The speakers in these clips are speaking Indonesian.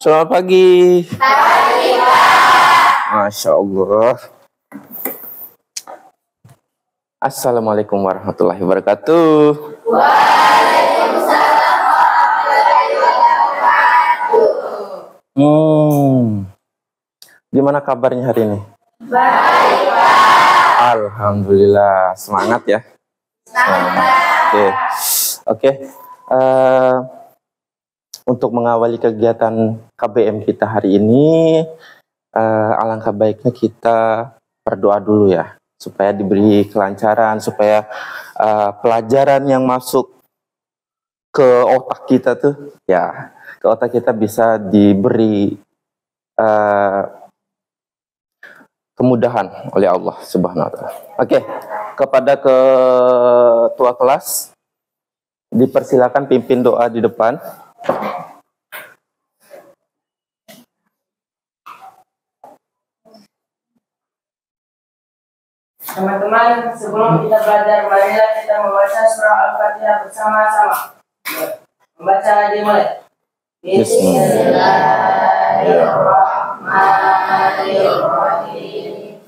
Selamat pagi. Pagi, Pak. Masya Allah. Assalamualaikum warahmatullahi wabarakatuh. Waalaikumsalam warahmatullahi wabarakatuh. Gimana kabarnya hari ini? Baik, Pak. Alhamdulillah. Semangat ya. Semangat. Oke. Untuk mengawali kegiatan KBM kita hari ini, alangkah baiknya kita berdoa dulu ya, supaya diberi kelancaran, supaya pelajaran yang masuk ke otak kita tuh, ya, ke otak kita bisa diberi kemudahan oleh Allah Subhanahu wa Ta'ala. Oke, kepada ketua kelas dipersilakan pimpin doa di depan. Teman-teman, sebelum kita belajar, marilah kita membaca surah Al-Fatihah bersama-sama. Membaca dimulai. Bismillahirrahmanirrahim.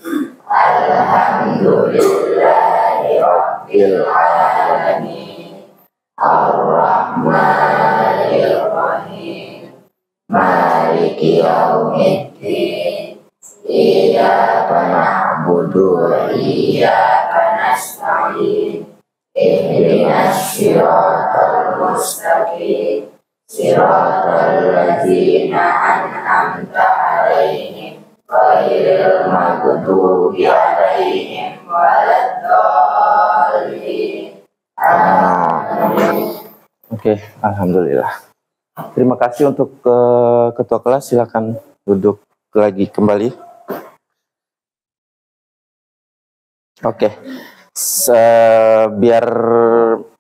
Alhamdulillahirabbil alamin. Ar-Rahmanirrahim. Maliki yaumiddin. Iyyaka na'budu wa iyyaka nasta'in. Ihdinas siratal mustaqim. Siratal ladzina an'amta 'alaihim ghairil maghdubi 'alaihim waladdallin. Amin. Oke, alhamdulillah. Terima kasih untuk ketua kelas. Silakan duduk lagi kembali. Oke, biar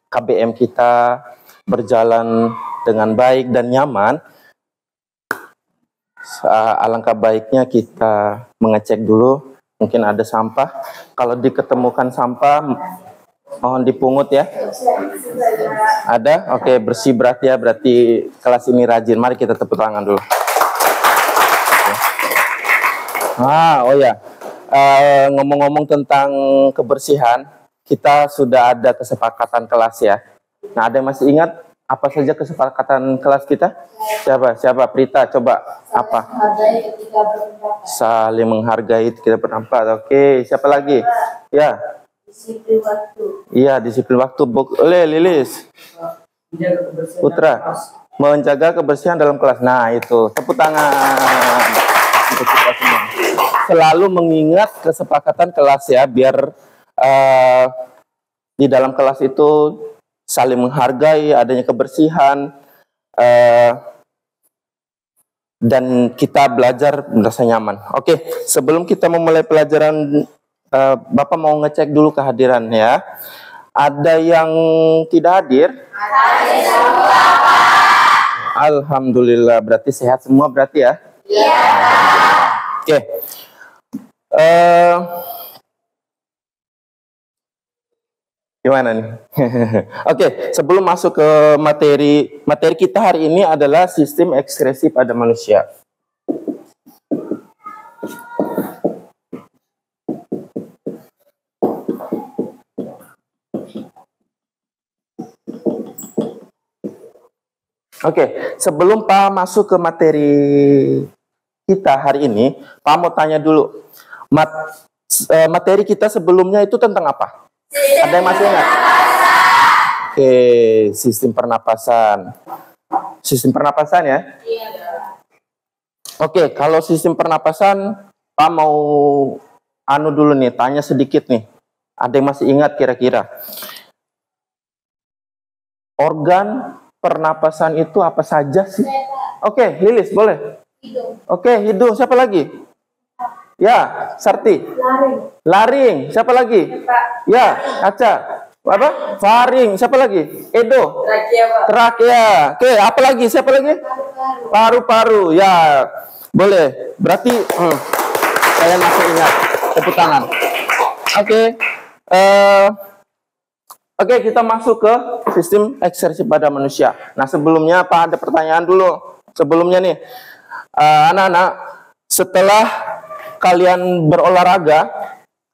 KBM kita berjalan dengan baik dan nyaman, alangkah baiknya kita mengecek dulu. Mungkin ada sampah. Kalau diketemukan sampah, mohon dipungut ya. Ada? Oke, bersih berarti ya. Berarti kelas ini rajin. Mari kita tepuk tangan dulu. Oh ya. Ngomong-ngomong tentang kebersihan, kita sudah ada kesepakatan kelas ya. Nah, ada yang masih ingat apa saja kesepakatan kelas kita? Siapa? Prita, coba apa? Saling menghargai ketika berpendapat. Oke, siapa lagi? Ya. Disiplin waktu. Iya, disiplin waktu. Boleh, Lilis. Putra, menjaga kebersihan dalam kelas. Nah, itu. Tepuk tangan untuk kita semua. Selalu mengingat kesepakatan kelas ya, biar di dalam kelas itu saling menghargai, adanya kebersihan, dan kita belajar merasa nyaman. Oke, sebelum kita memulai pelajaran, Bapak mau ngecek dulu kehadiran ya. Ada yang tidak hadir? Alhamdulillah, berarti sehat semua berarti ya? Iya. Oke. Gimana nih? Oke, sebelum masuk ke materi kita hari ini adalah sistem ekskresi pada manusia. Oke, sebelum Pak masuk ke materi kita hari ini, Pak mau tanya dulu. Materi kita sebelumnya itu tentang apa? Ada yang masih ingat? Oke, sistem pernapasan. Sistem pernapasan ya? Iya. Oke, kalau sistem pernapasan, Pak mau dulu nih, tanya sedikit nih. Ada yang masih ingat kira-kira? Organ pernapasan itu apa saja sih? Oke, Lilis boleh. Hidung. Oke, hidung. Siapa lagi? Ya, Sarti. Laring. Siapa lagi? Ya, Aca. Apa? Faring. Siapa lagi? Edo. Trakea. Oke, apa lagi? Siapa lagi? Paru-paru. Ya, boleh. Berarti saya masih ingat. Tepuk tangan. Oke. Oke, kita masuk ke sistem ekskresi pada manusia. Nah, sebelumnya Pak ada pertanyaan dulu. Sebelumnya nih, Anak-anak, setelah kalian berolahraga,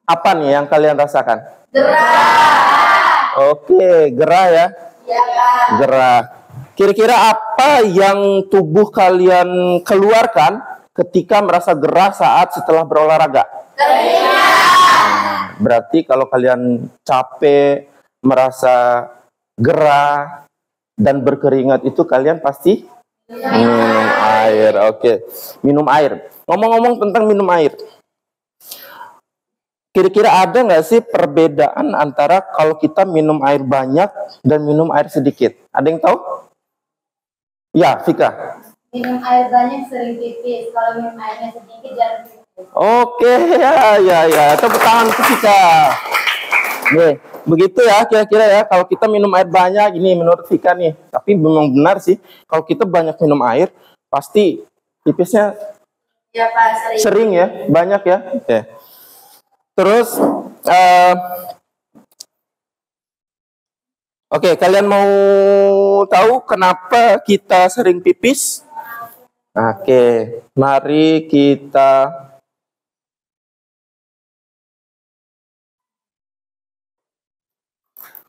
apa nih yang kalian rasakan? Gerah. Oke, gerah ya. Ya, Pak. Gerah. Kira-kira apa yang tubuh kalian keluarkan ketika merasa gerah saat setelah berolahraga? Keringat. Berarti kalau kalian capek, merasa gerah, dan berkeringat itu kalian pasti minum air. Oke, minum air. Ngomong-ngomong tentang minum air. Kira-kira ada nggak sih perbedaan antara kalau kita minum air banyak dan minum air sedikit? Ada yang tahu? Ya, Vika. Minum air banyak sering pipis. Kalau minum airnya sedikit jarang pipis. Oke, ya. Tepuk tangan ke Vika. Nih, begitu ya kira-kira ya. Kalau kita minum air banyak, ini menurut Vika nih. Tapi memang benar sih, kalau kita banyak minum air, pasti pipisnya Ya, Pak, sering ya, banyak ya. Oke. Terus, oke, kalian mau tahu kenapa kita sering pipis? Oke, mari kita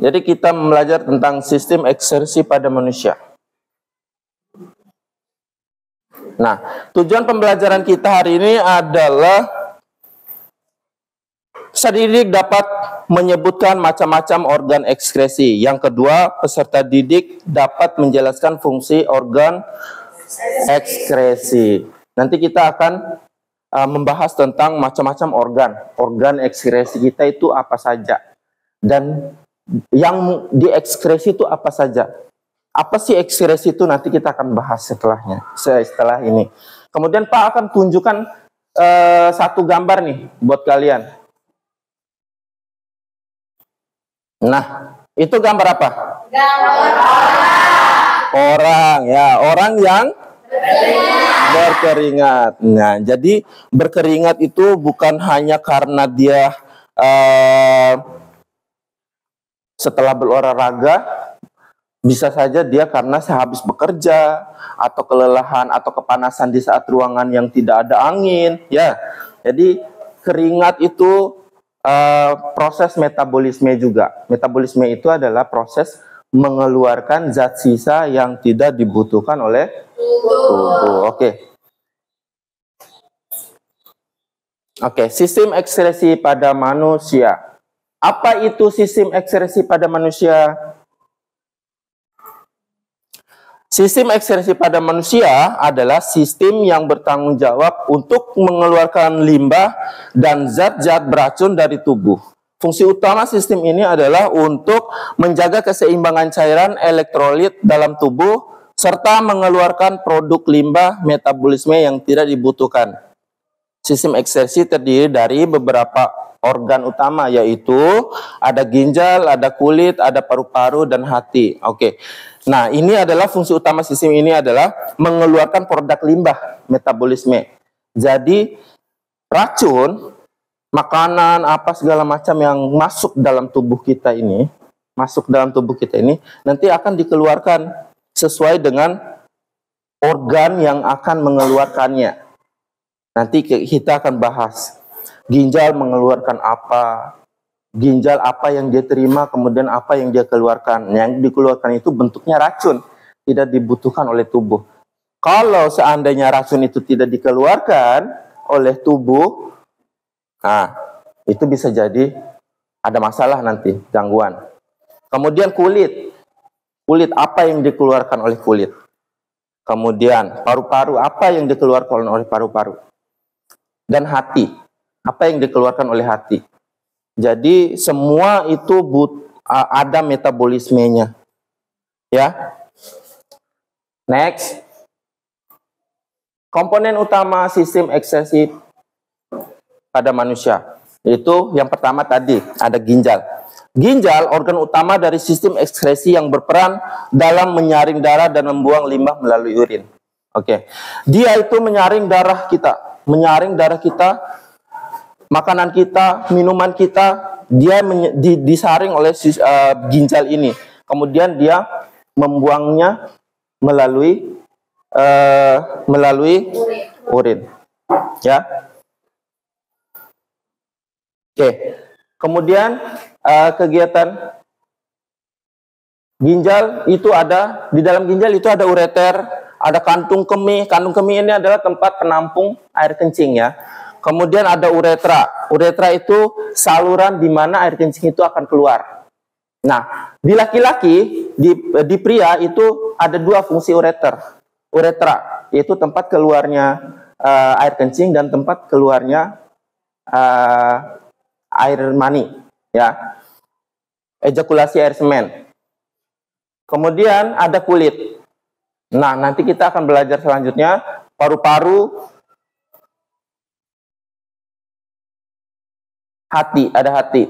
jadi kita belajar tentang sistem ekskresi pada manusia. Nah, tujuan pembelajaran kita hari ini adalah peserta didik dapat menyebutkan macam-macam organ ekskresi. Yang kedua, peserta didik dapat menjelaskan fungsi organ ekskresi. Nanti kita akan membahas tentang macam-macam organ ekskresi kita itu apa saja, dan yang diekskresi itu apa saja. Apa sih ekskresi itu, nanti kita akan bahas setelah ini. Kemudian Pak akan tunjukkan satu gambar nih buat kalian. Nah, itu gambar apa? Gambar orang ya, orang yang berkeringat. Nah, jadi berkeringat itu bukan hanya karena dia setelah berolahraga, bisa saja dia karena sehabis bekerja, atau kelelahan, atau kepanasan di saat ruangan yang tidak ada angin, ya. Jadi keringat itu proses metabolisme juga. Metabolisme itu adalah proses mengeluarkan zat sisa yang tidak dibutuhkan oleh tubuh. Oke, sistem ekskresi pada manusia. Apa itu sistem ekskresi pada manusia? Sistem ekskresi pada manusia adalah sistem yang bertanggung jawab untuk mengeluarkan limbah dan zat-zat beracun dari tubuh. Fungsi utama sistem ini adalah untuk menjaga keseimbangan cairan elektrolit dalam tubuh serta mengeluarkan produk limbah metabolisme yang tidak dibutuhkan. Sistem ekskresi terdiri dari beberapa organ utama, yaitu ada ginjal, ada kulit, ada paru-paru, dan hati. Oke. Nah, ini adalah fungsi utama sistem ini adalah mengeluarkan produk limbah metabolisme. Jadi racun, makanan, apa segala macam yang masuk dalam tubuh kita ini, nanti akan dikeluarkan sesuai dengan organ yang akan mengeluarkannya. Nanti kita akan bahas ginjal mengeluarkan apa, ginjal apa yang dia terima, kemudian apa yang dia keluarkan. Yang dikeluarkan itu bentuknya racun, tidak dibutuhkan oleh tubuh. Kalau seandainya racun itu tidak dikeluarkan oleh tubuh, nah, itu bisa jadi ada masalah nanti, gangguan. Kemudian kulit apa yang dikeluarkan oleh kulit. Kemudian paru-paru, apa yang dikeluarkan oleh paru-paru. Dan hati, apa yang dikeluarkan oleh hati. Jadi semua itu ada metabolismenya. Ya. Next. Komponen utama sistem ekskresi pada manusia. Itu yang pertama tadi, ada ginjal. Ginjal organ utama dari sistem ekskresi yang berperan dalam menyaring darah dan membuang limbah melalui urin. Oke. Dia itu menyaring darah kita, makanan kita, minuman kita, dia disaring oleh ginjal ini. Kemudian dia membuangnya melalui melalui urin. Ya. Oke. Kemudian kegiatan ginjal itu ada, di dalam ginjal itu ada ureter, ada kantung kemih. Kantung kemih ini adalah tempat penampung air kencing ya. Kemudian ada uretra. Uretra itu saluran di mana air kencing itu akan keluar. Nah, di laki-laki, di pria itu ada dua fungsi uretra, yaitu tempat keluarnya air kencing dan tempat keluarnya air mani, ya, ejakulasi air semen. Kemudian ada kulit. Nah, nanti kita akan belajar selanjutnya paru-paru, hati, ada hati.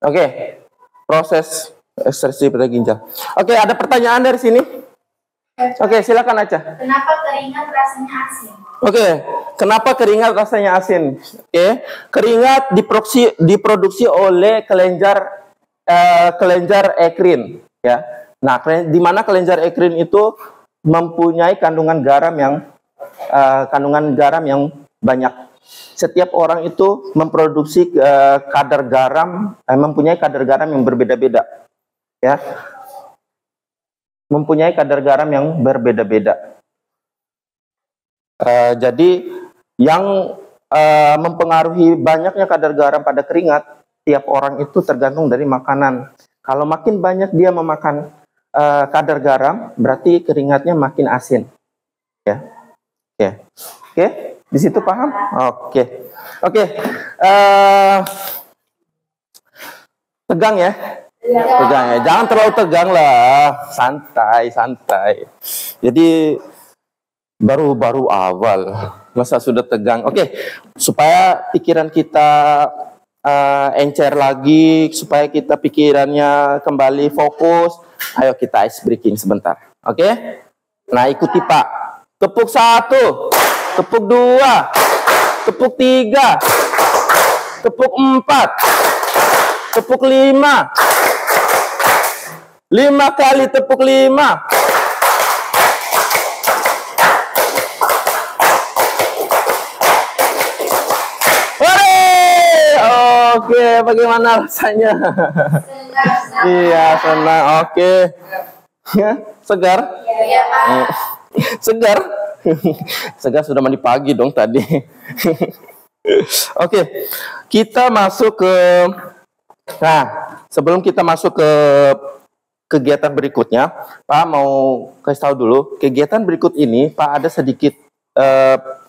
Oke, proses ekstraksi pada ginjal. Oke, ada pertanyaan dari sini? Oke, silakan aja. Kenapa keringat rasanya asin? Oke, kenapa keringat rasanya asin? Oke, keringat diproduksi oleh kelenjar ekrin, ya. Nah, di mana kelenjar ekrin itu mempunyai kandungan garam yang banyak. Setiap orang itu memproduksi mempunyai kadar garam yang berbeda-beda, ya. Mempunyai kadar garam yang berbeda-beda. Jadi yang mempengaruhi banyaknya kadar garam pada keringat tiap orang itu tergantung dari makanan. Kalau makin banyak dia memakan kadar garam, berarti keringatnya makin asin. Ya, oke, di situ paham? Oke. Tegang ya? Tegang ya. Jangan terlalu tegang lah, santai. Jadi baru awal, masa sudah tegang? Oke, supaya pikiran kita encer lagi, supaya kita pikirannya kembali fokus, ayo kita ice breaking sebentar. Oke? Nah, ikuti Pak. Tepuk 1, tepuk 2, tepuk 3, tepuk 4, tepuk 5. 5 kali tepuk 5. Oke, bagaimana rasanya? Iya, senang. Oke. Ya, segar? Iya, Pak. Segar? Segar sudah mandi pagi dong tadi. Oke, kita masuk ke... Nah, sebelum kita masuk ke kegiatan berikutnya, Pak mau kasih tahu dulu, kegiatan berikut ini, Pak ada sedikit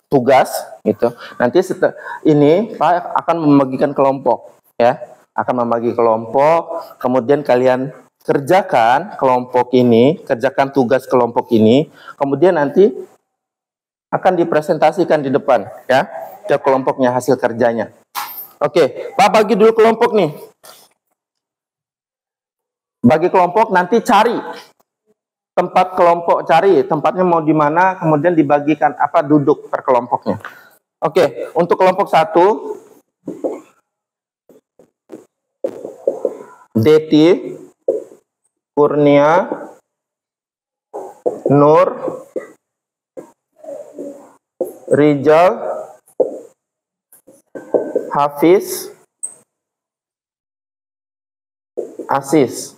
tugas gitu. Nanti setelah ini Pak akan membagikan kelompok, ya. Akan membagi kelompok, kemudian kalian kerjakan kelompok ini, kerjakan tugas kelompok ini, kemudian nanti akan dipresentasikan di depan, ya. Tiap kelompoknya hasil kerjanya. Oke, Pak bagi dulu kelompok nih. Bagi kelompok, nanti cari tempat kelompok, cari tempatnya mau di mana, kemudian dibagikan apa duduk per kelompoknya. Oke, untuk kelompok 1, Deti, Kurnia, Nur, Rijal, Hafiz, Asis.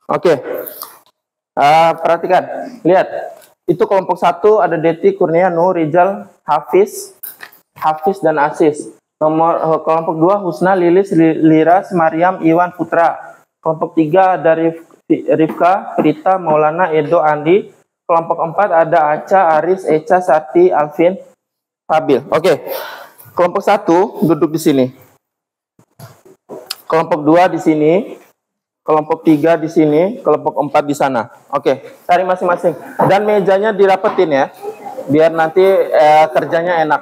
Oke. Perhatikan, lihat. Itu kelompok 1 ada Deti, Kurnia, Nur, Rizal, Hafiz dan Asis. Kelompok 2 Husna, Lilis, Liras, Mariam, Iwan, Putra. Kelompok 3 ada Rifka, Prita, Maulana, Edo, Andi. Kelompok 4 ada Aca, Aris, Eca, Sati, Alvin, Fabil. Oke. Kelompok 1 duduk di sini. Kelompok 2 di sini. Kelompok 3 di sini, kelompok 4 di sana. Oke, cari masing-masing. Dan mejanya dirapetin ya, biar nanti kerjanya enak.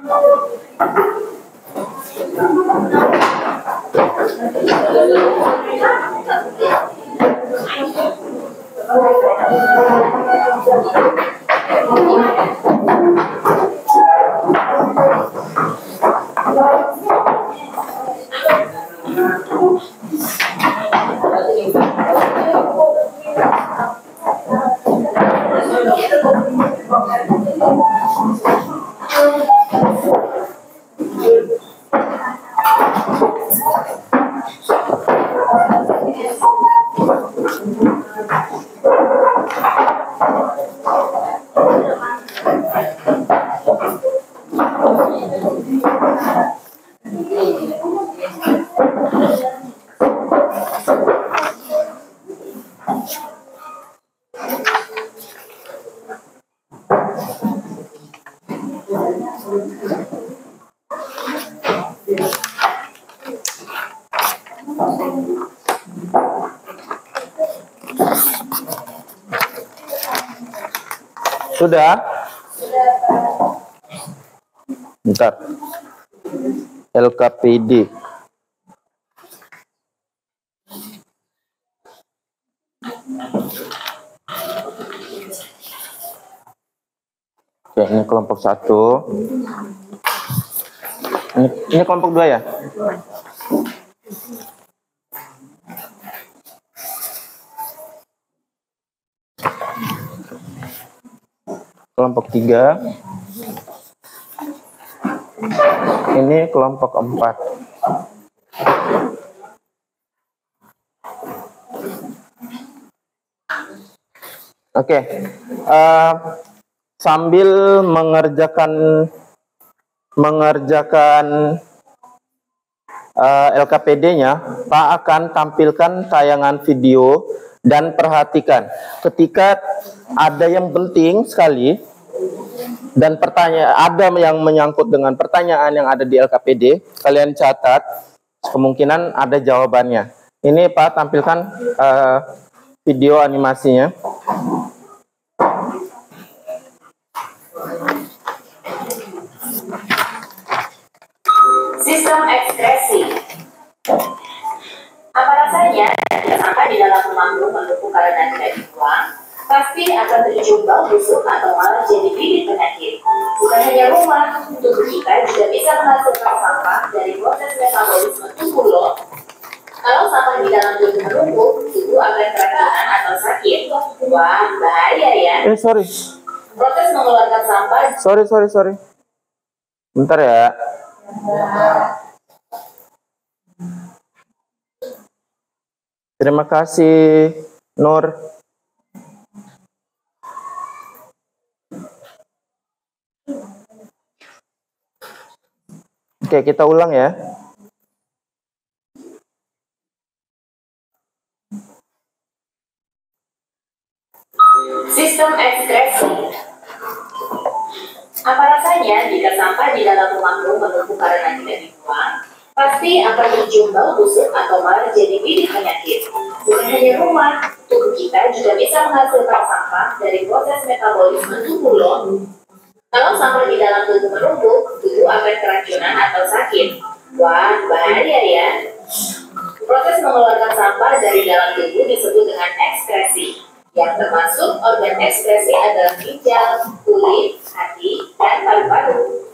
Sudah? Bentar. LKPD. Oke, ini kelompok 1. Ini kelompok 2 ya? Kelompok 3. Ini kelompok 4. Oke. Sambil mengerjakan LKPD-nya, Pak akan tampilkan tayangan video dan perhatikan ketika ada yang penting sekali dan ada yang menyangkut dengan pertanyaan yang ada di LKPD, kalian catat, kemungkinan ada jawabannya. Ini Pak tampilkan video animasinya. Sistem ekskresi. Apa rasanya jika sampah di dalam rumahmu menumpuk karena tidak dibuang? Pasti akan tercium bau busuk atau malah jadi bibit penyakit. Bukan hanya rumah, tubuh kita juga bisa menghasilkan sampah dari proses metabolisme tubuh loh. Kalau sampah di dalam tubuh menumpuk, tubuh akan keracunan atau sakit. Wah, bahaya ya. Sorry. Proses mengeluarkan sampah. Sorry. Bentar ya. Terima kasih, Nur. Oke, kita ulang ya. Sistem ekskresi. Apa rasanya jika sampah di dalam rumahmu menumpuk karena tidak dibuang? Pasti akan tercium bau busuk atau malah jadi bibit penyakit. Bukan hanya rumah, tubuh kita juga bisa menghasilkan sampah dari proses metabolisme tubuh loh. Kalau sampah di dalam tubuh menumpuk, tubuh akan keracunan atau sakit. Wah, bahaya ya. Proses mengeluarkan sampah dari dalam tubuh disebut dengan ekskresi. Yang termasuk organ ekskresi adalah ginjal, kulit, hati, dan paru-paru.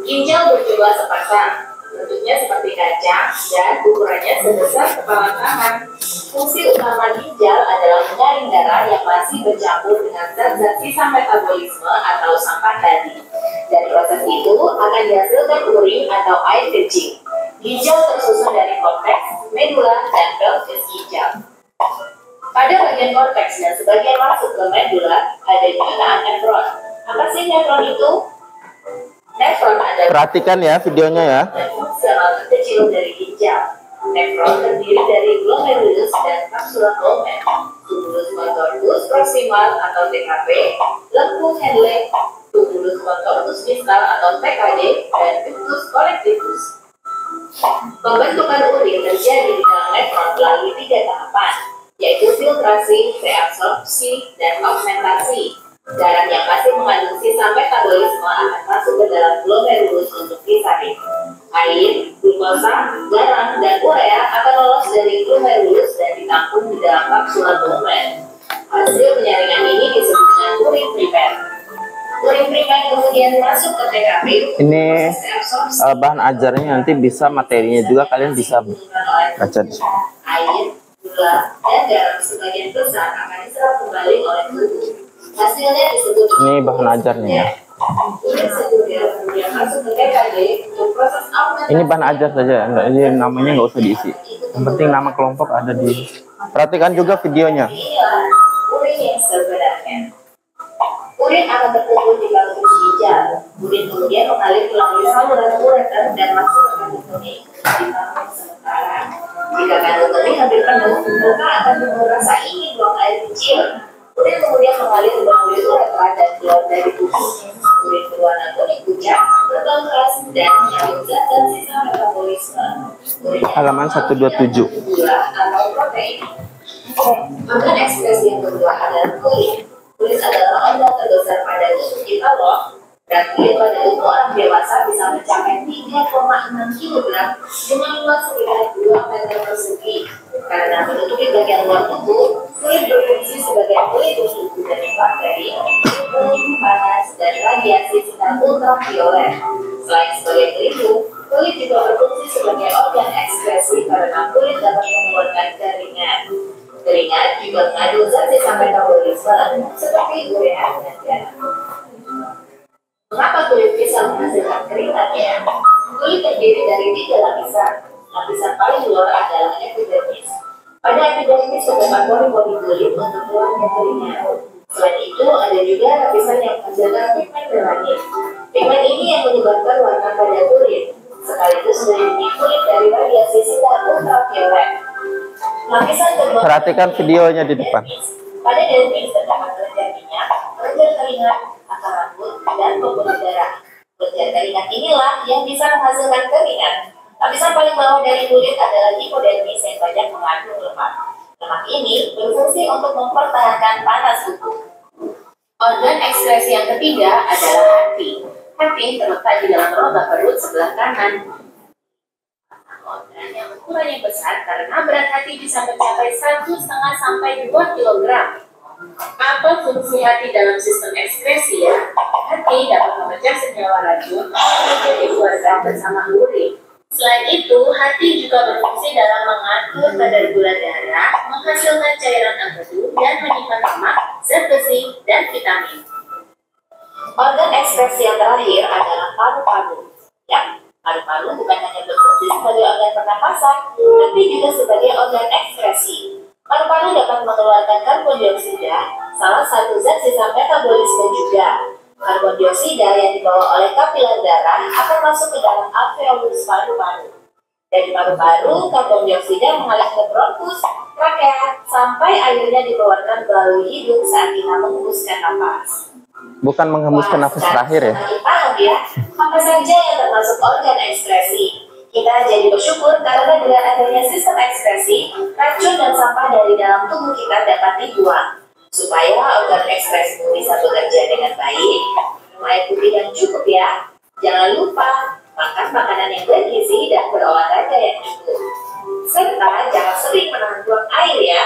Ginjal berjumlah sepasang, bentuknya seperti kacang dan ukurannya sebesar kepala tangan. Fungsi utama ginjal adalah menyaring darah yang masih bercampur dengan zat-zat sisa metabolisme atau sampah tadi. Dari proses itu akan dihasilkan urin atau air kencing. Ginjal tersusun dari korteks, medula, dan pelvis ginjal. Pada bagian korteks dan sebagian masuk ke medula ada jutaan nefron. Apa sih nefron itu? Nefron adalah Perhatikan ya videonya ya. fungsional terkecil dari ginjal. Nefron terdiri dari glomerulus dan kapsula glomer, tumulus contortus proximal atau TKP, lengkung Henle, tumulus contortus distal atau TKD, dan ductus connectivus. Pembentukan urin terjadi di dalam nefron melalui 3 tahapan, yaitu filtrasi, reabsorpsi, dan augmentasi. Darah yang masih mengandung sisa metabolisme akan masuk ke dalam glomerulus untuk disaring. Air, glukosa, garam, dan urea akan lolos dari glomerulus dan ditampung di dalam kapsula glomer. Hasil penyaringan ini disebut dengan urin primer. Urin primer kemudian masuk ke TKP. Ini bahan ajarnya, nanti bisa materinya juga kalian bisa baca di sini. Air, gula, dan garam sebagian besar akan diserap kembali oleh tubuh. Hasilnya disebut Ini bahan ajarnya. urin sekunder kemudian masuk ke TKD untuk proses augmentasi. Ini bahan ajar saja, ini namanya nggak usah diisi. Yang penting nama kelompok ada di. Perhatikan juga videonya. Inilah urin yang sebenarnya. Urin akan terkumpul di kalung ginjal. Urin kemudian mengalir melalui saluran ureter dan masuk ke kandung kemih di tahap sementara. Jika kandung kemih hampir penuh, maka akan timbul rasa ingin buang air kecil. Urin kemudian mengalir melalui uretra dan keluar dari tubuh. Urin berwarna kuning pucat, berbau keras, dan mengandung zat dan sisa metabolisme. Halaman 127. Gula atau protein. Organ ekspresi yang kedua adalah kulit. Kulit adalah organ terbesar pada tubuh kita loh. Dan kulit pada tubuh orang dewasa bisa mencapai 3,6 kg dengan luas sekitar 2 meter persegi. Karena menutupi bagian luar tubuh, kulit berfungsi sebagai pelindung tubuh dari bakteri, virus, panas, dan radiasi sinar ultraviolet. Selain sebagai pelindung, kulit juga berfungsi sebagai organ ekspresi karena kulit dapat mengeluarkan keringat. Keringat juga mengandung zat sisa metabolisme seperti urea dan garam. Mengapa kulit bisa menghasilkan keringat ya? Kulit terdiri dari 3 lapisan. Lapisan paling luar adalah epidermis. Pada epidermis terdapat pori-pori kulit untuk keluarnya keringat. Selain itu, ada juga lapisan yang menghasilkan pigmen melanin. Pigmen ini yang menyebabkan warna pada kulit, sekaligus melindungi kulit dari radiasi sinar ultraviolet. Lapisan kedua. Perhatikan videonya di depan. Pada dermis terdapat kelenjar minyak, kelenjar keringat, akar rambut, dan pembuluh darah. Kelenjar keringat inilah yang bisa menghasilkan keringat. Lapisan paling bawah dari kulit adalah hipodermis yang banyak mengandung lemak. Lemak ini berfungsi untuk mempertahankan panas tubuh. Organ ekspresi yang ketiga adalah hati. Hati terletak di dalam rongga perut sebelah kanan. Organ yang ukurannya besar karena berat hati bisa mencapai 1,5 sampai 2 kg. Apa fungsi hati dalam sistem ekskresi ya? Hati dapat memecah senyawa racun menjadi keluarga bersama urin. Selain itu, hati juga berfungsi dalam mengatur kadar gula darah, menghasilkan cairan empedu, dan menyimpan lemak, zat besi, dan vitamin. Organ ekspresi yang terakhir adalah paru-paru. Ya, paru-paru bukan hanya berfungsi sebagai organ pernapasan, tapi juga sebagai organ ekspresi. Paru-paru dapat mengeluarkan karbon dioksida, salah satu zat sisa metabolisme juga. Karbon dioksida yang dibawa oleh kapiler darah akan masuk ke dalam alveolus paru-paru. Dari paru-paru, karbon dioksida mengalir ke bronkus, trakea, sampai akhirnya dikeluarkan melalui hidung saat kita menghembuskan nafas. Bukan menghembuskan nafas terakhir ya. Paham ya, apa saja yang termasuk organ ekspresi. Kita jadi bersyukur karena dengan adanya sistem ekspresi, racun dan sampah dari dalam tubuh kita dapat dibuang. Supaya organ ekspresimu bisa bekerja dengan baik, minum air putih yang cukup ya. Jangan lupa makan makanan yang bergizi dan berolahraga yang cukup. Serta jangan sering menahan buang air ya.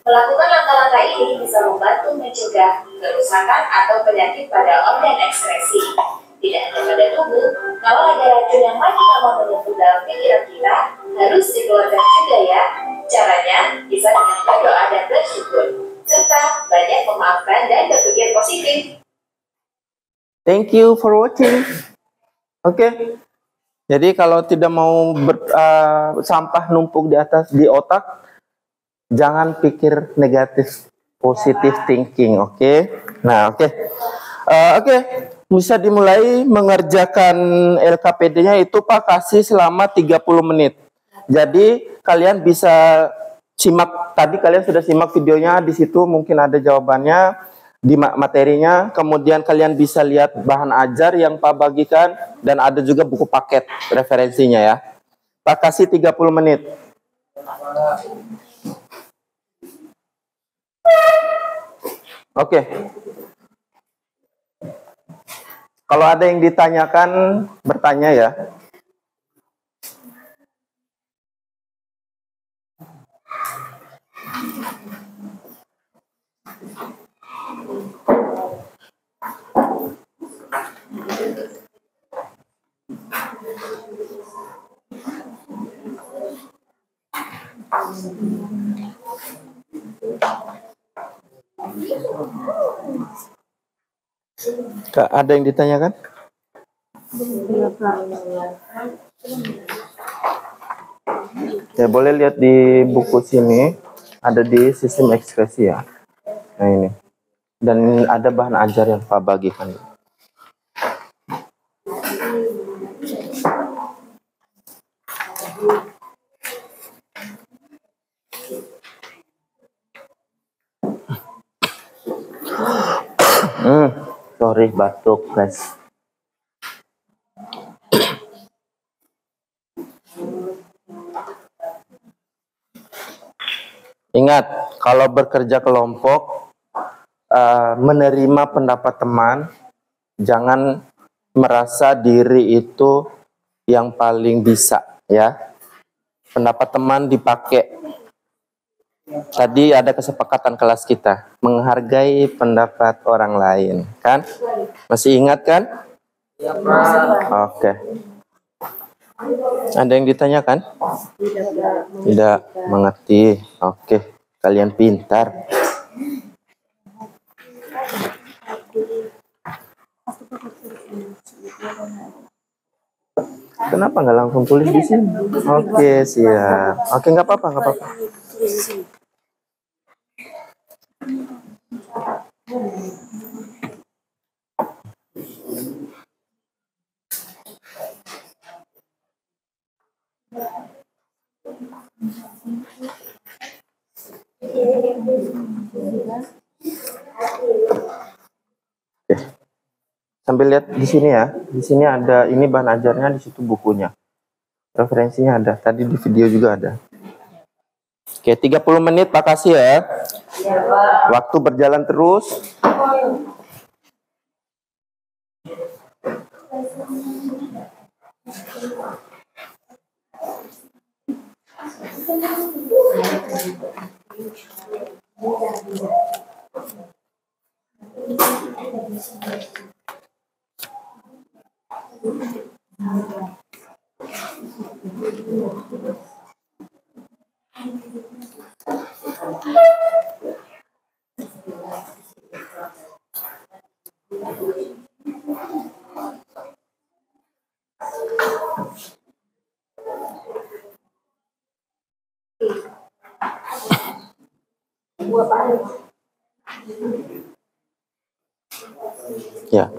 Melakukan langkah-langkah ini bisa membantu mencegah kerusakan atau penyakit pada organ ekspresi. Tidak hanya pada tubuh, kalau ada racun yang makin lama menyentuh dalam pikiran kita, harus dikeluarkan juga ya. Caranya bisa dengan berdoa dan bersyukur, serta banyak memaafkan dan berpikir positif. Thank you for watching. Oke. Jadi kalau tidak mau sampah numpuk di atas di otak, jangan pikir negatif, positive thinking. Oke. Nah, oke. Oke, bisa dimulai mengerjakan LKPD-nya itu Pak kasih selama 30 menit. Jadi kalian bisa simak, tadi kalian sudah simak videonya, di situ mungkin ada jawabannya di materinya, kemudian kalian bisa lihat bahan ajar yang Pak bagikan, dan ada juga buku paket referensinya ya. Pak kasih 30 menit. Oke. Kalau ada yang ditanyakan, bertanya ya. Kak, ada yang ditanyakan? Ya, boleh lihat di buku sini, ada di sistem ekspresi ya. Nah ini. Dan ada bahan ajar yang Pak bagikan. Sorry, batuk guys. Ingat, kalau bekerja kelompok, menerima pendapat teman, jangan merasa diri itu yang paling bisa, ya. Pendapat teman dipakai. Tadi ada kesepakatan kelas kita, menghargai pendapat orang lain, kan? Masih ingat kan? Ya, Pak. Oke. Ada yang ditanyakan? Tidak mengerti. Oke, kalian pintar. Kenapa nggak langsung tulis di sini? Oke, siap. Oke, nggak apa-apa, nggak apa-apa. Oke. Sambil lihat di sini ya. Di sini ada ini bahan ajarnya, di situ bukunya. Referensinya ada. Tadi di video juga ada. Oke, 30 menit Pak kasih ya. Waktu berjalan terus. Ya.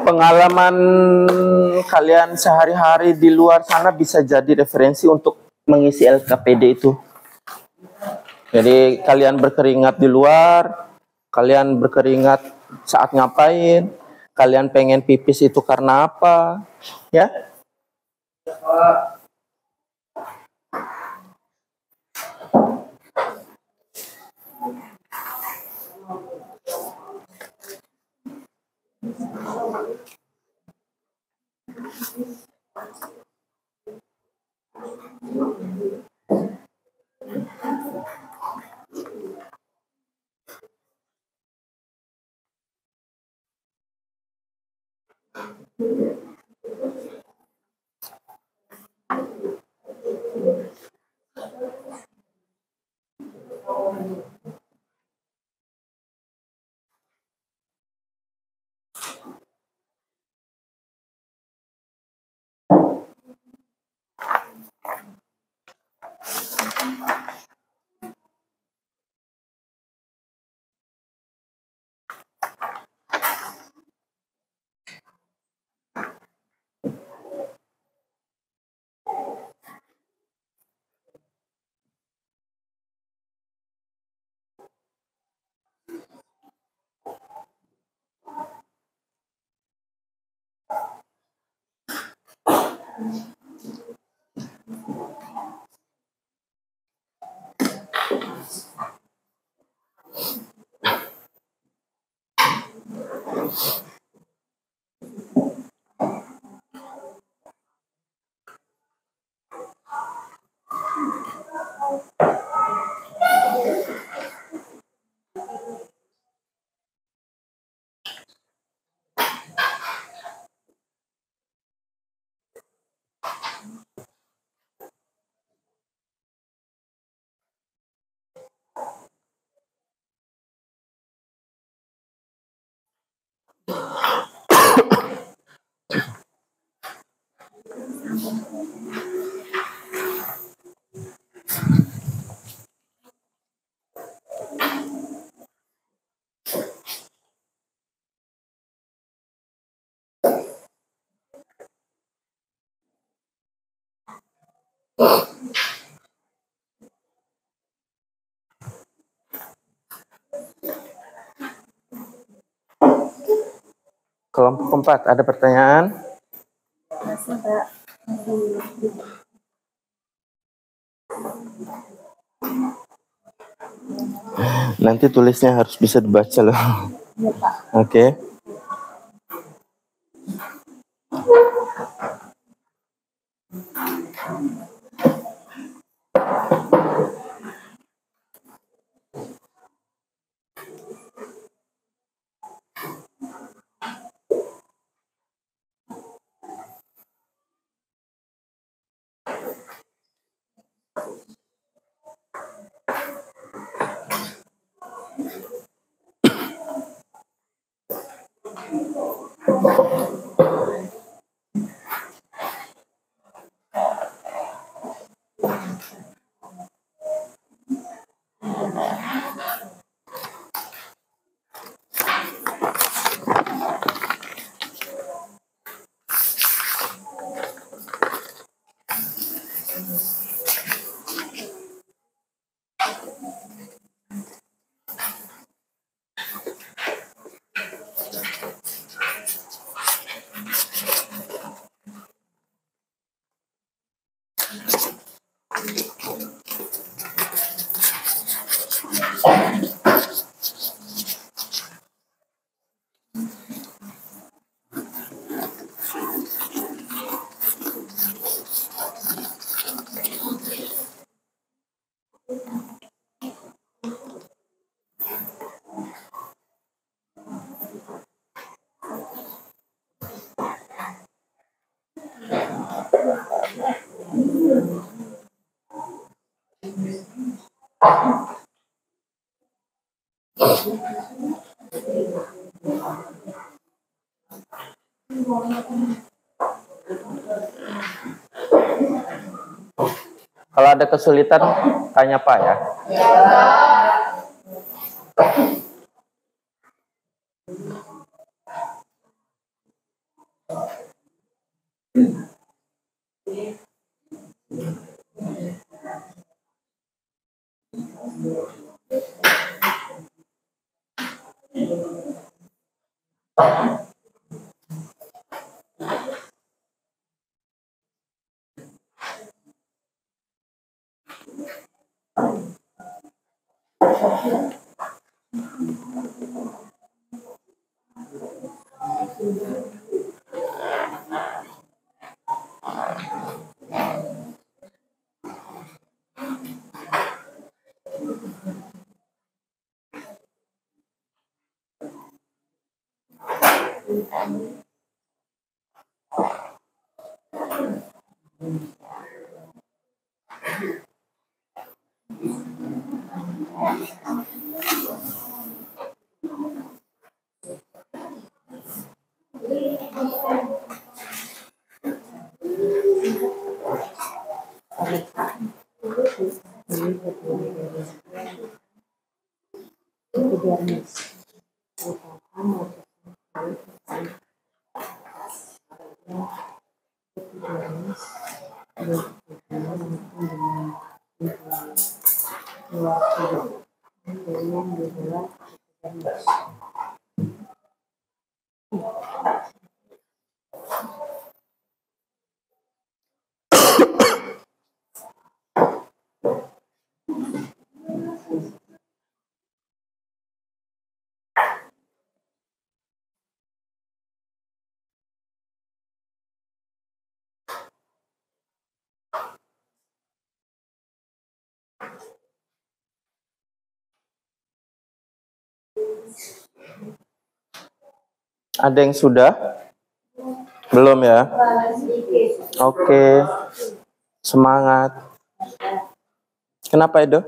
Pengalaman kalian sehari-hari di luar sana bisa jadi referensi untuk mengisi LKPD itu. Jadi kalian berkeringat di luar, kalian berkeringat saat ngapain, kalian pengen pipis itu karena apa, ya? Kelompok keempat, ada pertanyaan? Masih, Pak. Nanti tulisnya harus bisa dibaca loh. Iya, Pak. Oke. Kalau ada kesulitan, tanya Pak ya. Ada yang sudah? Belum ya? Oke. Semangat. Kenapa, Edo?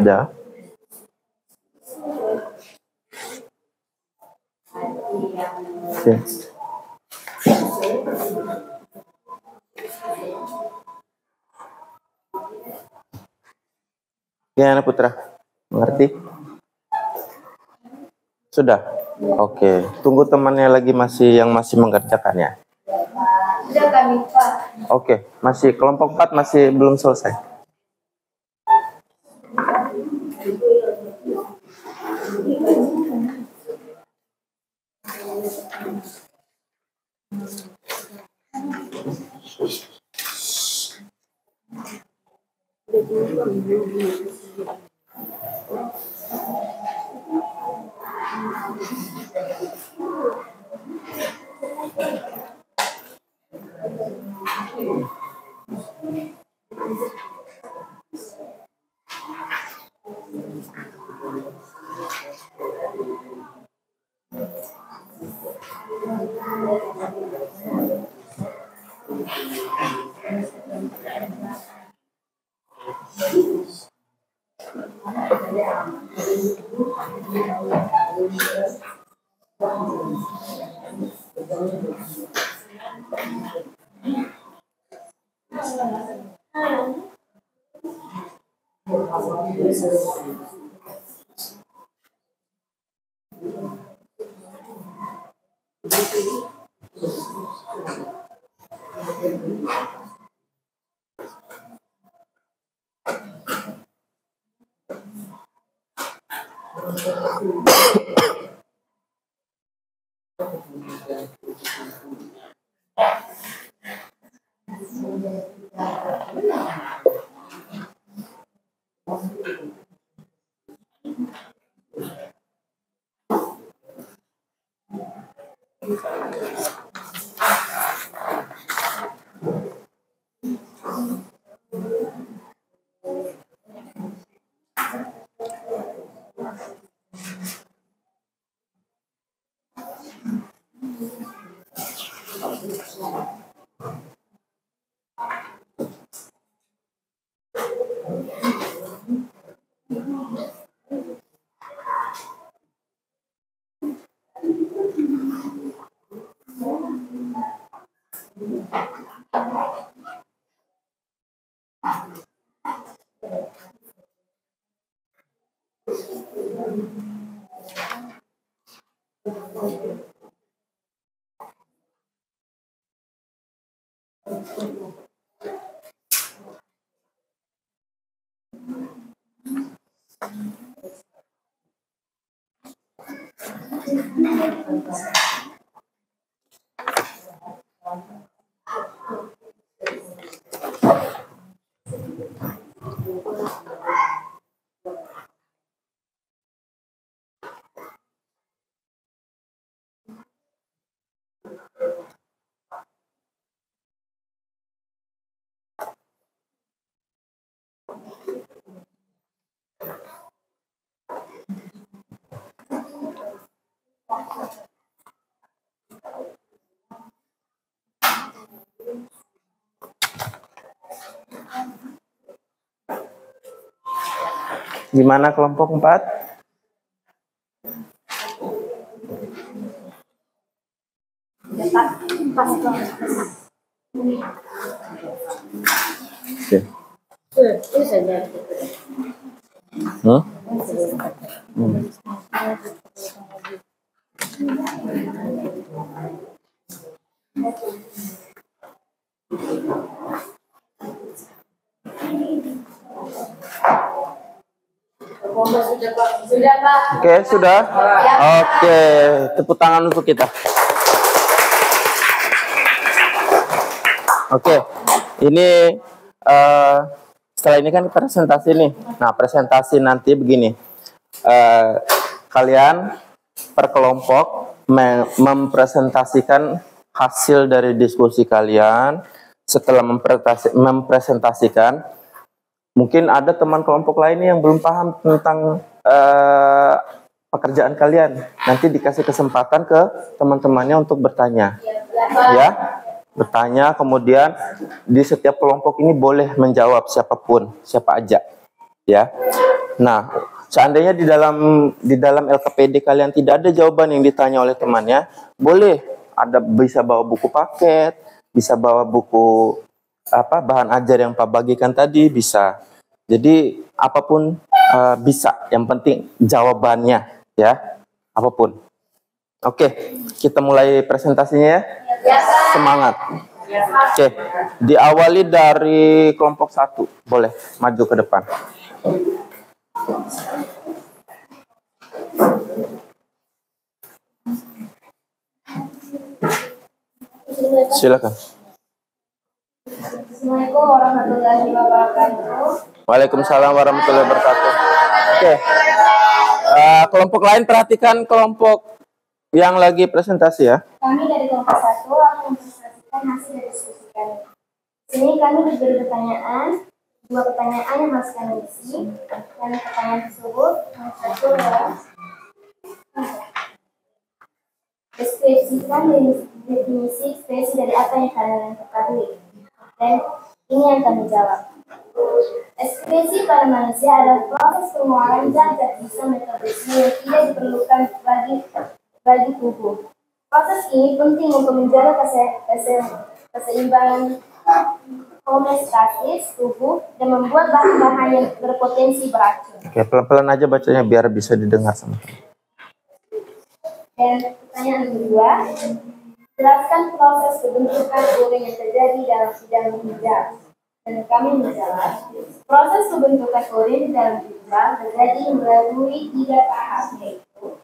Udah. Oke. Gimana Putra? Mengerti? Sudah? Oke. Tunggu temannya lagi yang masih mengerjakannya. Sudah kami Pak. Oke. Masih kelompok 4 masih belum selesai. Gimana kelompok 4? Sudah, Pak. Oke, sudah. Oke, tepuk tangan untuk kita. Oke, ini setelah ini kan presentasi nih. Nah, presentasi nanti begini. Kalian per kelompok mempresentasikan hasil dari diskusi kalian. Setelah mempresentasikan, mungkin ada teman kelompok lain yang belum paham tentang pekerjaan kalian. Nanti dikasih kesempatan ke teman-temannya untuk bertanya. Ya, bertanya, kemudian di setiap kelompok ini boleh menjawab siapapun, siapa aja. Ya. Nah, seandainya di dalam LKPD kalian tidak ada jawaban yang ditanya oleh temannya, boleh bisa bawa buku paket, bisa bawa buku bahan ajar yang Pak bagikan tadi, bisa. Jadi apapun bisa, yang penting jawabannya, ya, apapun. Oke, kita mulai presentasinya ya. Semangat. Oke, diawali dari kelompok 1, boleh maju ke depan. Silakan. Assalamualaikum warahmatullahi wabarakatuh. Waalaikumsalam warahmatullahi wabarakatuh. Oke. Kelompok lain perhatikan kelompok yang lagi presentasi ya. Kami dari kelompok 1 akan mempresentasikan hasil dari diskusi kami. Di sini kami diberi pertanyaan, 2 pertanyaan yang harus kami isi, dan pertanyaan tersebut yang satu adalah deskripsikan definisi ekspresi dari apa yang kalian ketahui. Dan ini yang kami jawab. Ekspresi pada manusia adalah proses pengeluaran zat bisa metabolisme yang tidak diperlukan bagi tubuh. Proses ini penting untuk menjaga keseimbangan homeostasis tubuh dan membuat bahan-bahan yang berpotensi beracun. Oke, pelan-pelan aja bacanya biar bisa didengar sama. Dan pertanyaan kedua, jelaskan proses pembentukan urin yang terjadi dalam sidang hijab. Dan kami menjawab, proses pembentukan urin dalam ginjal terjadi melalui 3 tahap, yaitu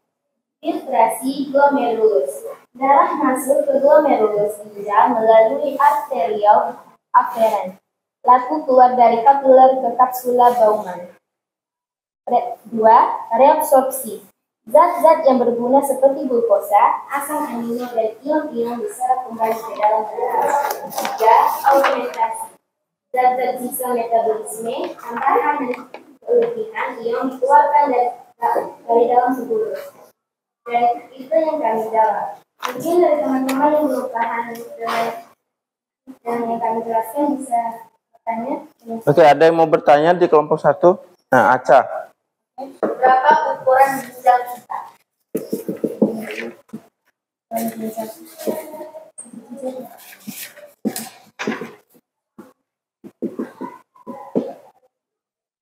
filtrasi glomerulus. Darah masuk ke glomerulus ginjal melalui arteriole afferent, lalu keluar dari kapiler ke kapsula Bowman. 2. Reabsorpsi. Zat-zat yang berguna seperti glukosa, asam amino, dan ion-ion diserap kembali ke dalam darah. 3. Augmentasi. Zat-zat sisa metabolisme, tambahan dan kelebihan ion dikeluarkan dari dalam tubuh. Dan itu yang kami jawab. Mungkin dari teman-teman yang belum paham dan yang kami jelaskan bisa bertanya. Oke, ada yang mau bertanya di kelompok 1? Nah, Aca. Berapa ukuran ginjal kita?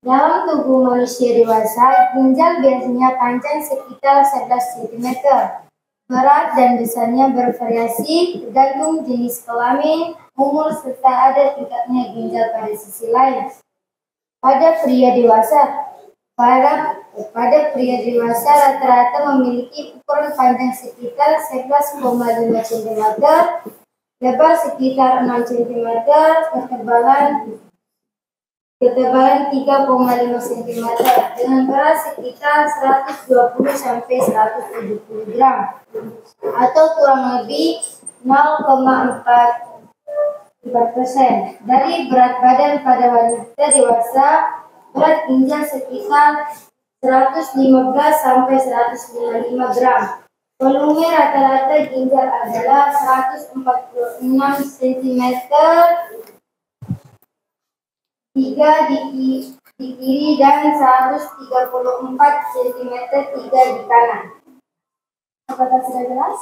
Dalam tubuh manusia dewasa, ginjal biasanya panjang sekitar 11 cm. Berat dan besarnya bervariasi tergantung jenis kelamin, umur, serta ada tingkatnya ginjal pada sisi lain. Pada pria dewasa rata-rata memiliki ukuran panjang sekitar 11,5 cm, lebar sekitar 6 cm, ketebalan 3,5 cm, dengan berat sekitar 120 sampai 170 gram, atau kurang lebih 0,4% dari berat badan pada wanita dewasa. Berat ginjal sekitar 115 sampai 155 gram. Volume rata-rata ginjal adalah 146 cm, 3 di kiri dan 134 cm 3 di kanan. Apakah sudah jelas?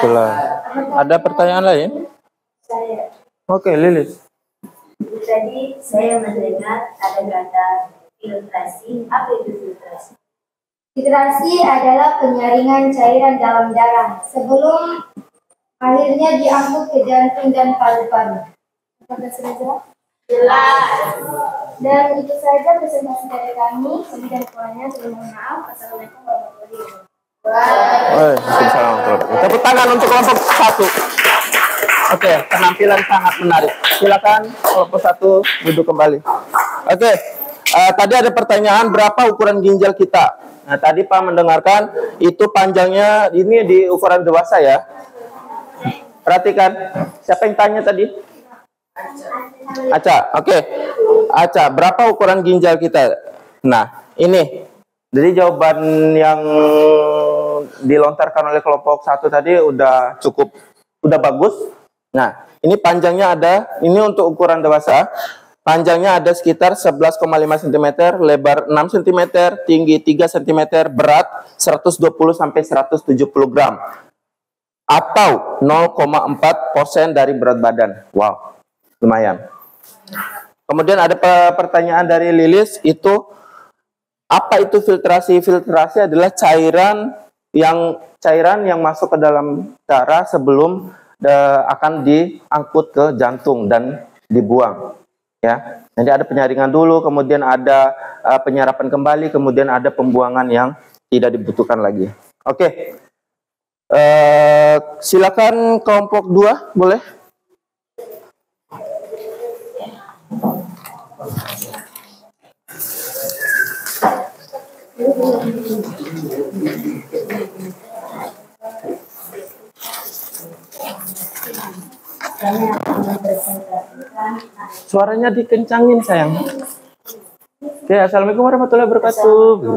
Jelas. Ada pertanyaan lain? Saya. Oke, Lilis. Tadi saya mendengar ada kata filtrasi. Apa itu filtrasi? Filtrasi adalah penyaringan cairan dalam darah sebelum akhirnya diangkut ke jantung dan paru-paru. Apakah sudah jelas? Jelas. Dan itu saja presentasi dari kami. Lebih dan kurangnya saya mohon maaf. Assalamualaikum warahmatullahi wabarakatuh. Waalaikumsalam. Tepuk tangan untuk kelompok 1. Oke, penampilan sangat menarik. Silakan kelompok 1 duduk kembali. Oke, tadi ada pertanyaan berapa ukuran ginjal kita. Nah, tadi Pak mendengarkan itu panjangnya ini di ukuran dewasa ya. Perhatikan, siapa yang tanya tadi? Aca, oke. Aca, berapa ukuran ginjal kita? Nah, ini. Jadi jawaban yang dilontarkan oleh kelompok 1 tadi udah bagus. Nah, ini panjangnya ada, ini untuk ukuran dewasa. Panjangnya ada sekitar 11,5 cm, lebar 6 cm, tinggi 3 cm, berat 120 sampai 170 gram. Atau 0,4% dari berat badan. Wow, lumayan. Kemudian ada pertanyaan dari Lilis, itu apa itu filtrasi? Filtrasi adalah cairan yang masuk ke dalam darah sebelum akan diangkut ke jantung dan dibuang. Ya, nanti ada penyaringan dulu, kemudian ada penyerapan kembali, kemudian ada pembuangan yang tidak dibutuhkan lagi. Oke. Silakan kelompok 2, boleh? Suaranya dikencangin, sayang. Oke, assalamualaikum warahmatullahi wabarakatuh.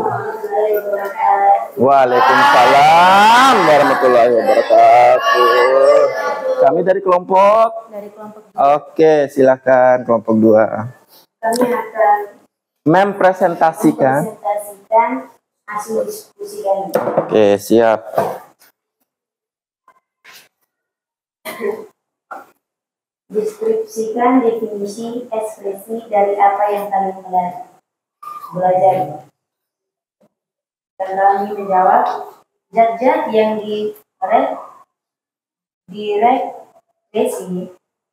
Waalaikumsalam warahmatullahi wabarakatuh. Kami dari kelompok. Oke, silakan kelompok 2. Kami akan mempresentasikan hasil diskusi kami. Oke, siap. Deskripsikan definisi ekspresi dari apa yang kami belajar. Dan kami menjawab, zat-zat yang diregresi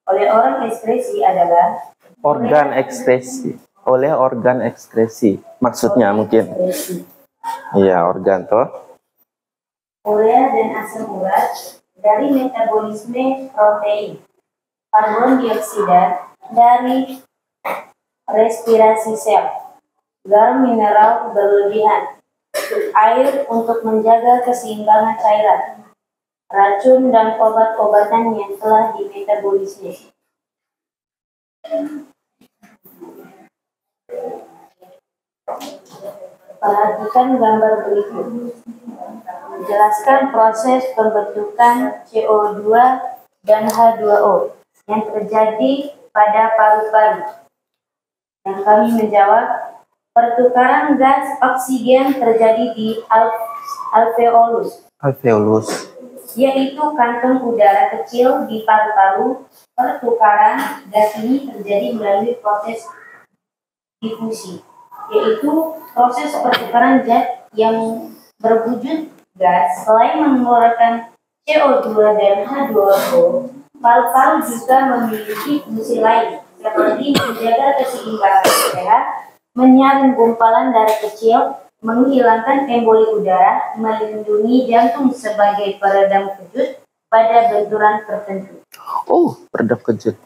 oleh orang ekskresi adalah organ ekskresi. Oleh organ ekskresi. Maksudnya mungkin. ekskresi. Iya, organ toh. Urea dan asam urat dari metabolisme protein, karbon dioksida dari respirasi sel, garam mineral berlebihan, air untuk menjaga keseimbangan cairan, racun dan obat-obatan yang telah dimetabolisme. Perhatikan gambar berikut. Menjelaskan proses pembentukan CO2 dan H2O yang terjadi pada paru-paru. Dan kami menjawab, pertukaran gas oksigen terjadi di alveolus, yaitu kantong udara kecil di paru-paru. Pertukaran gas ini terjadi melalui proses difusi, yaitu proses pertukaran zat yang berwujud gas. Selain mengeluarkan CO2 dan H2O, paru-paru juga memiliki fungsi lain, seperti menjaga keseimbangan pH, menyaring gumpalan darah kecil, menghilangkan emboli udara, melindungi jantung sebagai peredam kejut pada benturan tertentu. Oh, peredam kejut.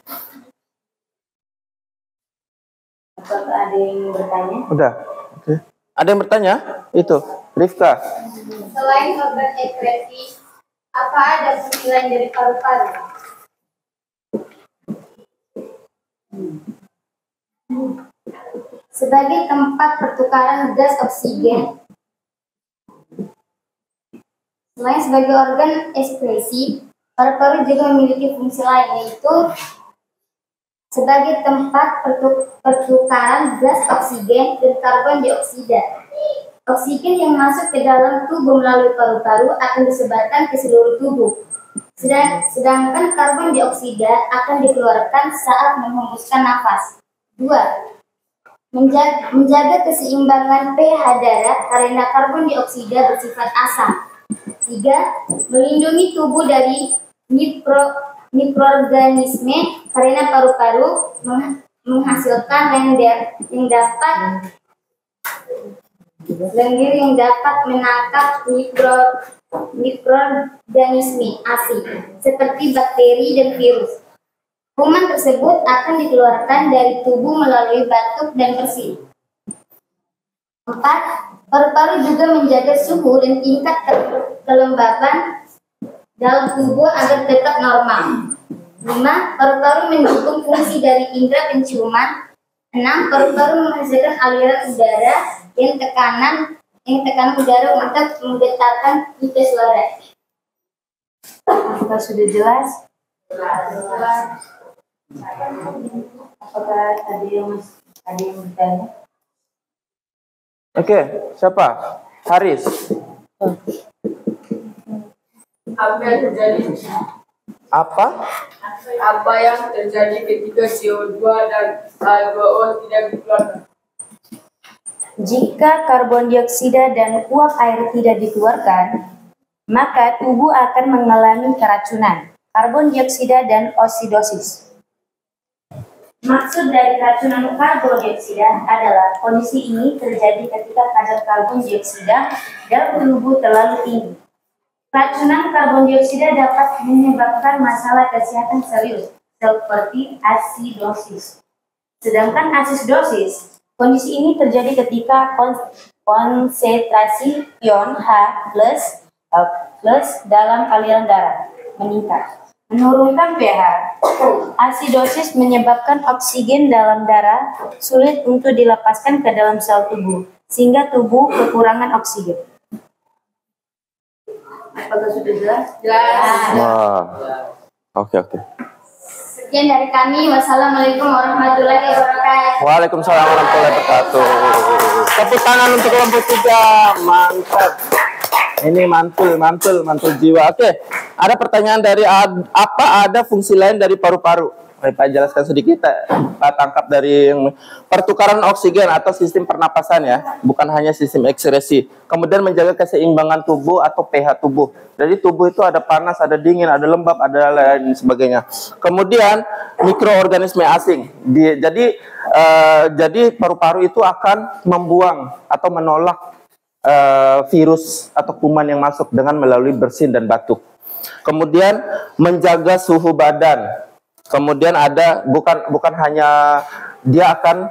Apakah ada yang bertanya? Udah. Oke. Ada yang bertanya? Itu, Rifka. Selain organ ekskresi, apa ada fungsi lain dari paru-paru? Sebagai tempat pertukaran gas oksigen, selain sebagai organ ekskresi, paru-paru juga memiliki fungsi lain, yaitu sebagai tempat pertukaran gas oksigen dan karbon dioksida. Oksigen yang masuk ke dalam tubuh melalui paru-paru akan disebarkan ke seluruh tubuh. Sedangkan karbon dioksida akan dikeluarkan saat menghembuskan nafas. 2. Menjaga keseimbangan pH darah karena karbon dioksida bersifat asam. 3. Melindungi tubuh dari mikroorganisme karena paru-paru menghasilkan lendir yang dapat menangkap mikroorganisme asing seperti bakteri dan virus. Kuman tersebut akan dikeluarkan dari tubuh melalui batuk dan bersin. 4. Paru-paru juga menjaga suhu dan tingkat kelembaban dalam tubuh agar tetap normal. 5. Paru-paru mendukung fungsi dari indera penciuman. 6. Paru-paru menghasilkan aliran udara yang tekanan udara untuk menggetarkan pita suara. Apakah sudah jelas? Apakah ada yang bertanya? Oke, siapa? Haris. Apa yang terjadi? Apa yang terjadi ketika CO2 dan H2O tidak dikeluarkan? Jika karbon dioksida dan uap air tidak dikeluarkan, maka tubuh akan mengalami keracunan, karbon dioksida dan osidosis. Maksud dari keracunan karbon dioksida adalah kondisi ini terjadi ketika kadar karbon dioksida dalam tubuh terlalu tinggi. Keracunan karbon dioksida dapat menyebabkan masalah kesehatan serius seperti asidosis. Sedangkan asidosis, kondisi ini terjadi ketika konsentrasi ion H+ dalam aliran darah meningkat. Menurunkan pH. Asidosis menyebabkan oksigen dalam darah sulit untuk dilepaskan ke dalam sel tubuh, sehingga tubuh kekurangan oksigen. Apakah sudah jelas? Jelas. Wah. Oke. Sekian dari kami. Wassalamualaikum warahmatullahi wabarakatuh. Waalaikumsalam warahmatullahi wabarakatuh. Tepuk tangan untuk kelompok 3. Mantap. Ini mantul jiwa. Oke. Ada pertanyaan dari apa ada fungsi lain dari paru-paru? Pak jelaskan sedikit, Pak tangkap dari pertukaran oksigen atau sistem pernapasan ya, bukan hanya sistem ekskresi. Kemudian menjaga keseimbangan tubuh atau pH tubuh. Jadi tubuh itu ada panas, ada dingin, ada lembab, ada lain sebagainya. Kemudian mikroorganisme asing. Jadi paru-paru itu akan membuang atau menolak virus atau kuman yang masuk dengan melalui bersin dan batuk. Kemudian menjaga suhu badan. Kemudian ada bukan hanya dia akan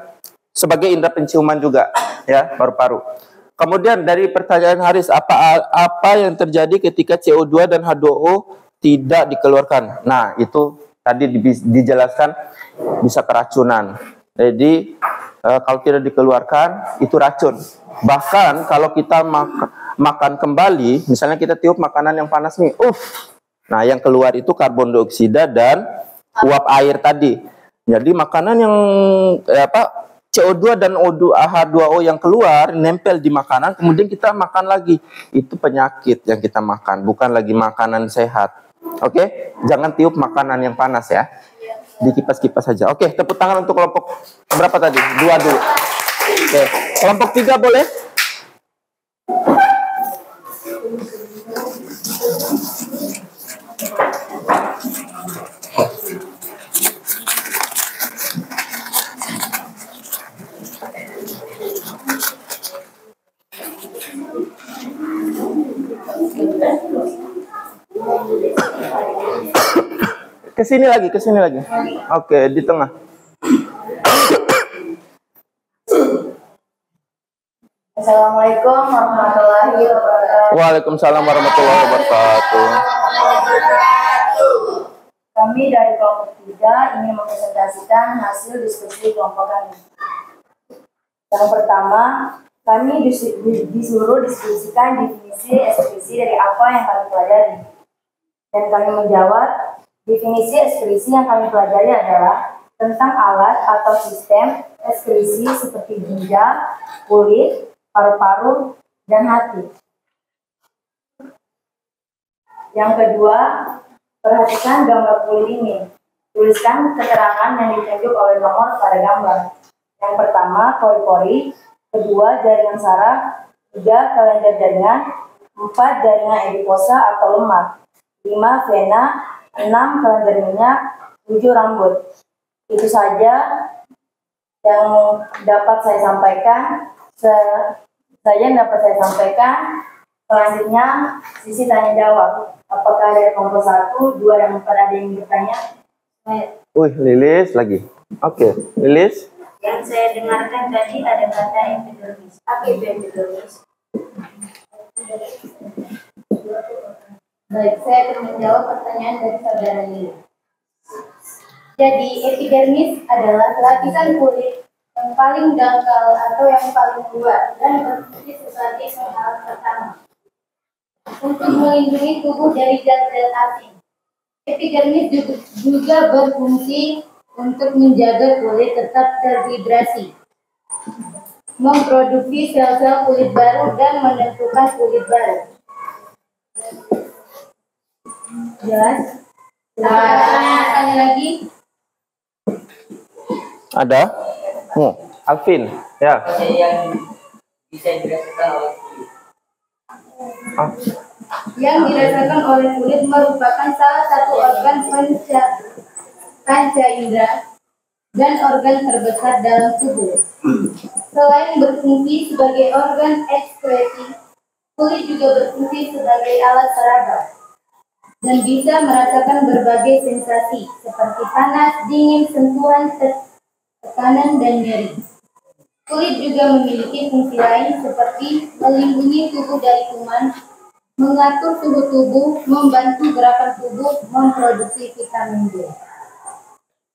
sebagai indera penciuman juga ya paru-paru. Kemudian dari pertanyaan Haris, apa yang terjadi ketika CO2 dan H2O tidak dikeluarkan? Nah, itu tadi dijelaskan bisa keracunan. Jadi kalau tidak dikeluarkan itu racun. Bahkan kalau kita makan kembali, misalnya kita tiup makanan yang panas nih, nah yang keluar itu karbon dioksida dan uap air tadi. Jadi makanan yang CO2 dan H2O yang keluar nempel di makanan, kemudian kita makan lagi. Itu penyakit yang kita makan, bukan lagi makanan sehat. Oke, jangan tiup makanan yang panas ya. Dikipas-kipas saja. Oke, tepuk tangan untuk kelompok berapa tadi? 2 dulu. Oke, kelompok 3 boleh? Kesini lagi. Oke, di tengah. Assalamualaikum warahmatullahi wabarakatuh. Waalaikumsalam warahmatullahi wabarakatuh. Kami dari kelompok 3 ingin mempresentasikan hasil diskusi kelompok kami. Yang pertama, kami disuruh diskusikan definisi ekskresi dari apa yang kami pelajari. Dan kami menjawab, definisi ekskresi yang kami pelajari adalah tentang alat atau sistem ekskresi seperti ginjal, kulit, paru-paru, dan hati. Yang kedua, perhatikan gambar kulit ini. Tuliskan keterangan yang ditunjuk oleh nomor pada gambar. Yang pertama, pori-pori. Kedua, jaringan saraf. 3, kelenjar jaringan. 4, jaringan adiposa atau lemak. 5, vena. 6, kelenjar minyak. 7, rambut. Itu saja yang dapat saya sampaikan. Selanjutnya sisi tanya jawab. Apakah dari kelompok 1, 2, dan 4 ada yang bertanya? Lilis lagi. Oke, Lilis. Yang saya dengarkan tadi ada kata epidermis. Apa itu epidermis? Baik, saya akan menjawab pertanyaan dari saudara Lilis. Jadi, epidermis adalah lapisan kulit yang paling dangkal atau yang paling luar dan berfungsi sebagai penghalang pertama untuk melindungi tubuh dari zat-zat asing. Epidermis juga berfungsi untuk menjaga kulit tetap terhidrasi, memproduksi sel-sel kulit baru dan menentukan kulit baru. Jelas? Tanya lagi? Ada? Alvin, ya. Yang bisa dirasakan oleh kulit. Yang dirasakan oleh kulit merupakan salah satu organ panca indera dan organ terbesar dalam tubuh. Selain berfungsi sebagai organ ekskresi, kulit juga berfungsi sebagai alat peraba dan bisa merasakan berbagai sensasi seperti panas, dingin, sentuhan, tekanan, dan nyeri. Kulit juga memiliki fungsi lain seperti melindungi tubuh dari kuman, mengatur suhu tubuh, membantu gerakan tubuh, memproduksi vitamin D.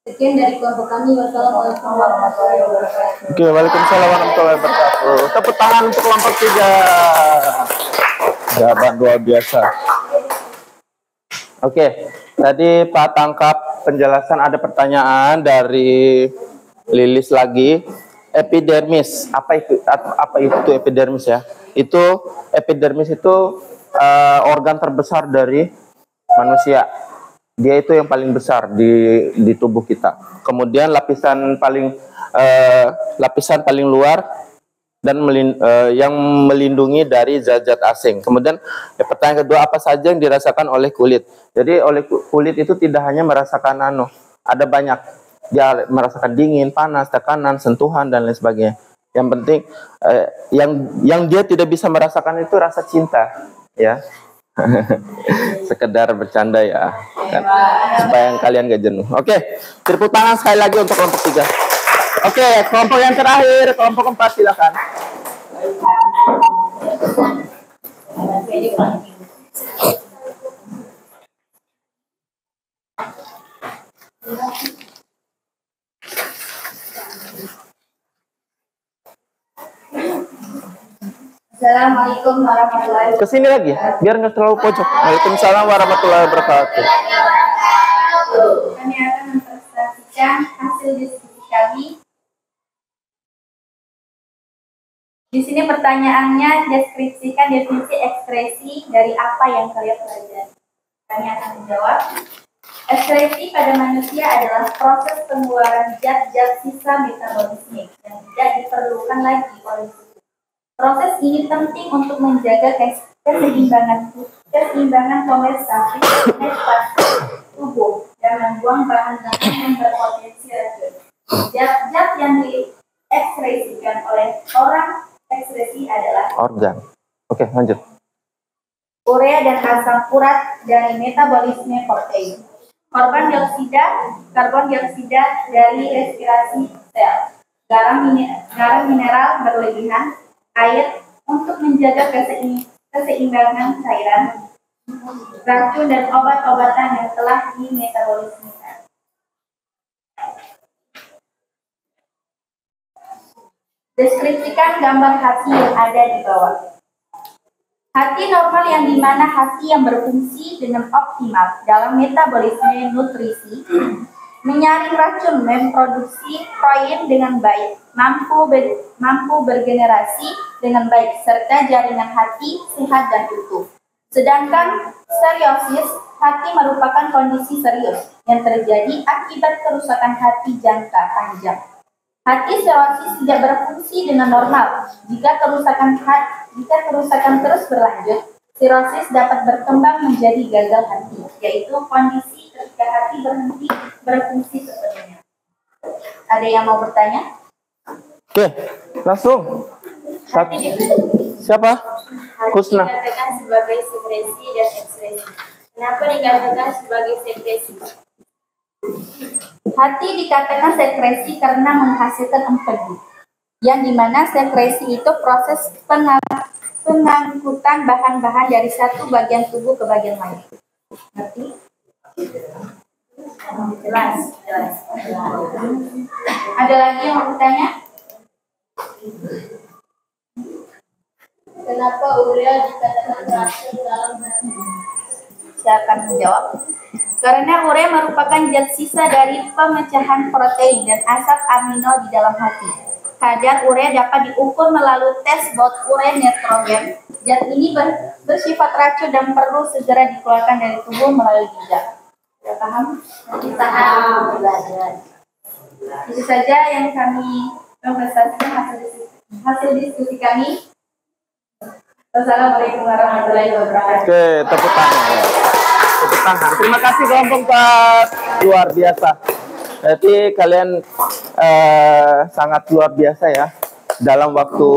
Sekian dari kelompok kami. Wassalamualaikum warahmatullahi wabarakatuh. Oke, waalaikumsalam warahmatullahi wabarakatuh. Tepuk tangan untuk kelompok 3. Jawaban luar biasa. Oke, tadi Pak tangkap penjelasan, ada pertanyaan dari Lilis lagi. Epidermis, apa itu epidermis ya? Epidermis itu organ terbesar dari manusia. Dia itu yang paling besar di tubuh kita. Kemudian lapisan paling luar dan yang melindungi dari zat-zat asing. Kemudian pertanyaan kedua, apa saja yang dirasakan oleh kulit? Jadi oleh kulit itu tidak hanya merasakan ada banyak. Dia merasakan dingin, panas, tekanan, sentuhan dan lain sebagainya. Yang penting yang dia tidak bisa merasakan itu rasa cinta, ya. Sekedar bercanda ya, kan? Supaya kalian gak jenuh. Oke, tepuk tangan sekali lagi untuk kelompok 3. Oke, kelompok yang terakhir, kelompok 4, silakan. Assalamualaikum warahmatullahi wabarakatuh. Kesini lagi, biar nggak terlalu pojok. Waalaikumsalam warahmatullahi wabarakatuh. Kami akan mempresentasikan hasil diskusi kami. Di sini pertanyaannya, deskripsikan definisi ekspresi dari apa yang kalian pelajari. Kami akan menjawab. Ekspresi pada manusia adalah proses pengeluaran zat-zat sisa metabolisme yang tidak diperlukan lagi oleh tubuh. Proses ini penting untuk menjaga keseimbangan homeostasi tubuh dan membuang bahan-bahan yang berpotensi racun. Zat-zat yang diekspresikan oleh orang ekspresi adalah Organ. Oke, lanjut. urea dan asam urat dari metabolisme protein. Karbon dioksida dari respirasi sel. Garam mineral berlebihan, air untuk menjaga keseimbangan cairan, racun dan obat-obatan yang telah dimetabolismekan. Deskripsikan gambar hati yang ada di bawah. Hati normal yang dimana hati yang berfungsi dengan optimal dalam metabolisme nutrisi, menyaring racun, memproduksi protein dengan baik, mampu bergenerasi dengan baik, serta jaringan hati sehat dan utuh. Sedangkan seriosis, hati merupakan kondisi serius yang terjadi akibat kerusakan hati jangka panjang. Hati seriosis tidak berfungsi dengan normal. Jika kerusakan terus berlanjut, sirosis dapat berkembang menjadi gagal hati, yaitu kondisi ketika hati berhenti berfungsi sepenuhnya. Ada yang mau bertanya? Oke, langsung. Siapa? Kusna. Dikatakan sebagai sekresi dan ekspresi. Kenapa dikatakan sebagai sekresi? Hati dikatakan sekresi karena menghasilkan empedu, yang dimana sekresi itu proses pengangkutan bahan-bahan dari satu bagian tubuh ke bagian lain. Ngerti? Jelas. Ada lagi yang mau bertanya? Kenapa urea dikatakan racun dalam hati? Saya akan menjawab. Karena urea merupakan zat sisa dari pemecahan protein dan asam amino di dalam hati. Kadar urea dapat diukur melalui tes bot urea nitrogen. Zat ini bersifat racun dan perlu segera dikeluarkan dari tubuh melalui ginjal. Sudah paham? Paham. Itu saja yang kami presentasikan hasil diskusi kami. Wassalamualaikum warahmatullahi wabarakatuh. Oke, tepuk tangan. Tepuk tangan. Terima kasih kelompok 4. Luar biasa. Jadi kalian sangat luar biasa ya. Dalam waktu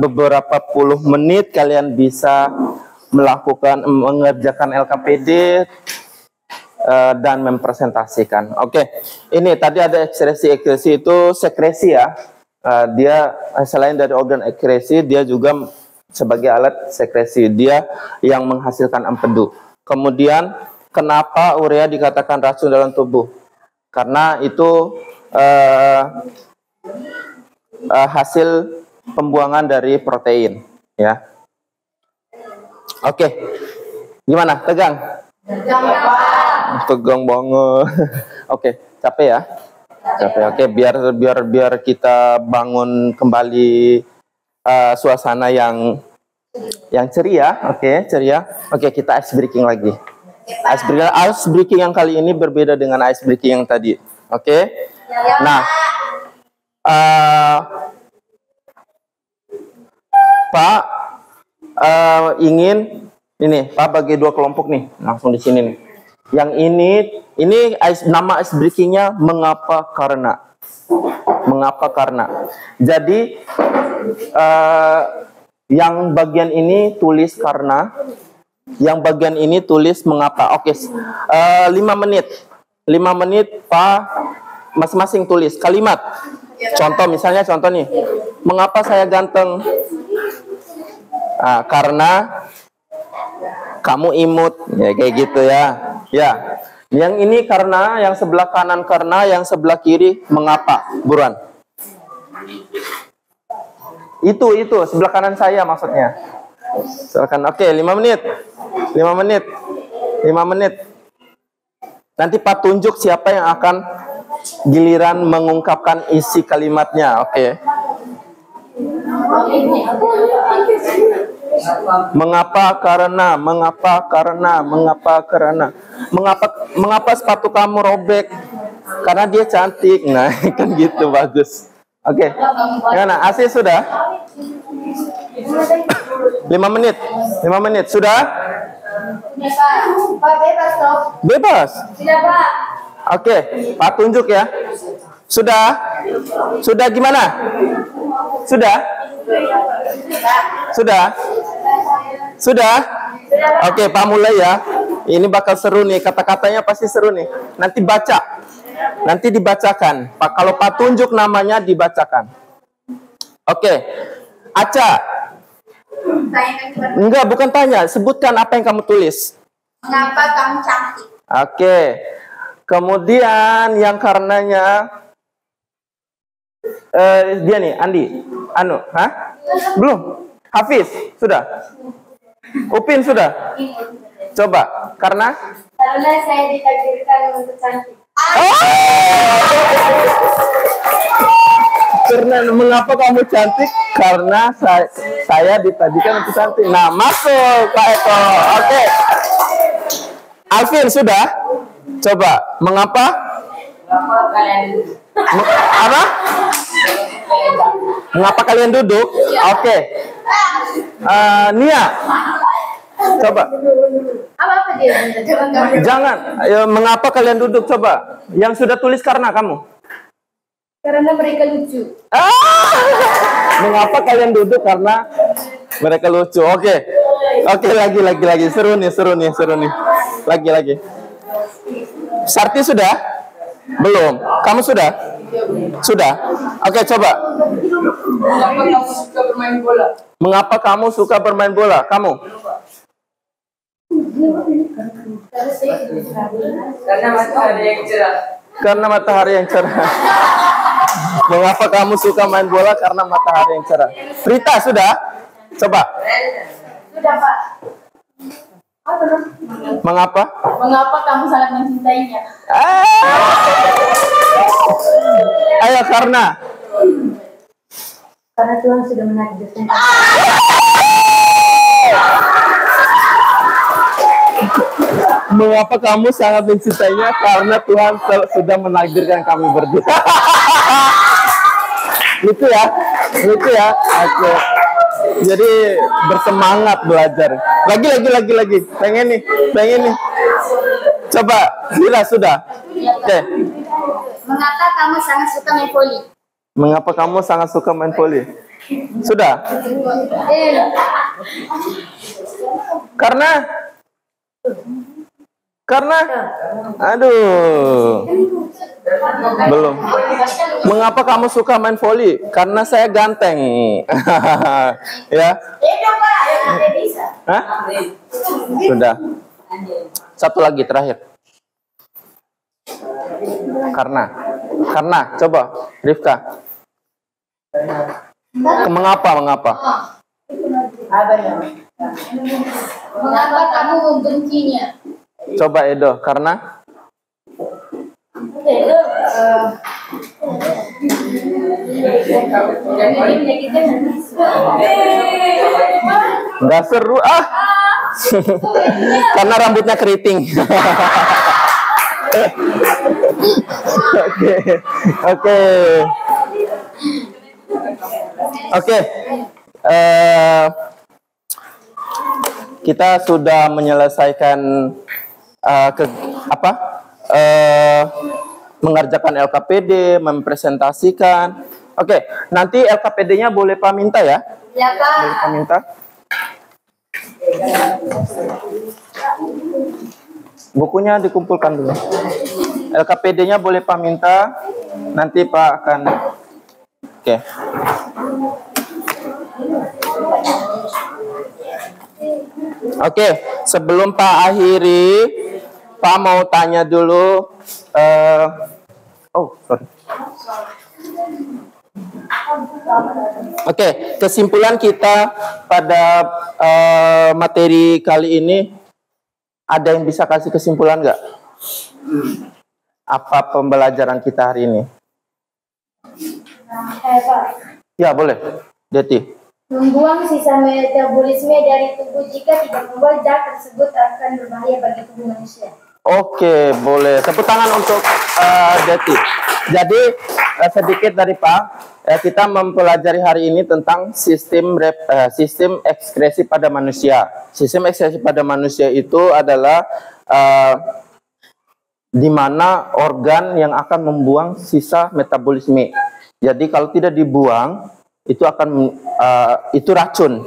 beberapa puluh menit kalian bisa mengerjakan LKPD dan mempresentasikan. Oke, ini tadi ada ekskresi itu sekresi ya. Dia selain dari organ ekskresi, dia juga sebagai alat sekresi. Dia yang menghasilkan empedu. Kemudian kenapa urea dikatakan racun dalam tubuh? Karena itu hasil pembuangan dari protein, ya. Oke, gimana? Tegang? Tegang banget. Oke, capek ya? Capek. Oke, biar kita bangun kembali suasana yang ceria. Oke, ceria. Oke, kita ice breaking lagi. Ice breaking yang kali ini berbeda dengan ice breaking yang tadi. Oke. Nah, Pak ingin ini, Pak bagi dua kelompok nih, langsung di sini nih. Yang ini nama ice breakingnya mengapa karena. Mengapa karena. Jadi yang bagian ini tulis karena, yang bagian ini tulis mengapa. Oke, 5 menit. 5 menit Pak masing-masing tulis kalimat. Contoh misalnya contoh nih. Mengapa saya ganteng? Karena kamu imut. Ya kayak gitu ya. Ya. Yang ini karena, yang sebelah kanan karena, yang sebelah kiri mengapa? Buruan. Itu sebelah kanan saya maksudnya. Silakan. Oke, 5 menit. 5 menit. 5 menit. Nanti Pak tunjuk siapa yang akan giliran mengungkapkan isi kalimatnya. Oke. Mengapa karena, mengapa karena, mengapa karena. Mengapa sepatu kamu robek? Karena dia cantik. Nah, kan gitu, bagus. Oke. Gimana? AC sudah? 5 menit. 5 menit. Sudah? Pak, bebas dong. Bebas. Sudah, Pak. Oke, Pak tunjuk ya. Sudah? Sudah gimana? Sudah? Sudah? Sudah? Oke, Pak mulai ya. Ini bakal seru nih, kata-katanya pasti seru nih. Nanti baca. Nanti dibacakan. Pak, kalau Pak tunjuk namanya dibacakan. Oke. Aca. Enggak, bukan tanya. Sebutkan apa yang kamu tulis. Mengapa kamu cantik? Oke. Kemudian yang karenanya dia nih, Andi. Belum. Hafiz, sudah. Upin sudah. Coba, karena saya ditakdirkan untuk cantik. Karena mengapa kamu cantik? Karena saya ditadikan untuk cantik. Nah, masuk Pak Eko. Oke. Alvin sudah? Coba, mengapa? Apa? Mengapa kalian duduk? Oke. Nia. Coba. Apa dia? Jangan. Mengapa kalian duduk? Coba. Yang sudah tulis karena kamu. Karena mereka lucu. Mengapa kalian duduk? Karena mereka lucu. Oke. Oke, lagi. Seru nih. Lagi. Sarti sudah? Belum. Kamu sudah? Sudah. Oke, coba. Mengapa kamu suka bermain bola? Mengapa kamu suka bermain bola? Kamu? Karena matahari yang cerah. Karena matahari yang cerah. Mengapa kamu suka main bola? Karena matahari yang cerah. Rita sudah? Coba. Sudah, Pak. Mengapa? Mengapa kamu sangat mencintainya? Ayo, karena Tuhan sudah menakdirkan. mengapa kamu sangat mencintainya? Karena Tuhan sudah menakdirkan kami berdua. Lucu ya? Oke. Jadi bersemangat belajar. Lagi. Pengen nih. Coba, Lila sudah. Oke. Mengapa kamu sangat suka main voli? Mengapa kamu sangat suka main voli? Sudah. Karena aduh. Belum. Mengapa kamu suka main voli? Karena saya ganteng. Ya. Hah? Sudah. Satu lagi terakhir. Karena coba Rifka. Mengapa? Mengapa kamu membencinya? Coba Edo, karena nggak seru Karena rambutnya keriting. Oke. Kita sudah menyelesaikan mengerjakan LKPD, mempresentasikan. Oke, nanti LKPD-nya boleh Pak minta ya? Ya, Pak. Boleh Pak minta? Bukunya dikumpulkan dulu. LKPD-nya boleh Pak minta. Nanti Pak akan. Oke. Oke, sebelum Pak akhiri, Pak mau tanya dulu. Sorry. Oke, kesimpulan kita pada materi kali ini, ada yang bisa kasih kesimpulan nggak? Apa pembelajaran kita hari ini? Pak. Ya, boleh. Deti. Membuang sisa metabolisme dari tubuh jika tidak membuang zat tersebut akan berbahaya bagi tubuh manusia. Oke, boleh. Tepuk tangan untuk Deti. Jadi sedikit dari Pak, kita mempelajari hari ini tentang sistem ekskresi pada manusia. Sistem ekskresi pada manusia itu adalah di mana organ yang akan membuang sisa metabolisme. Jadi kalau tidak dibuang, itu akan itu racun.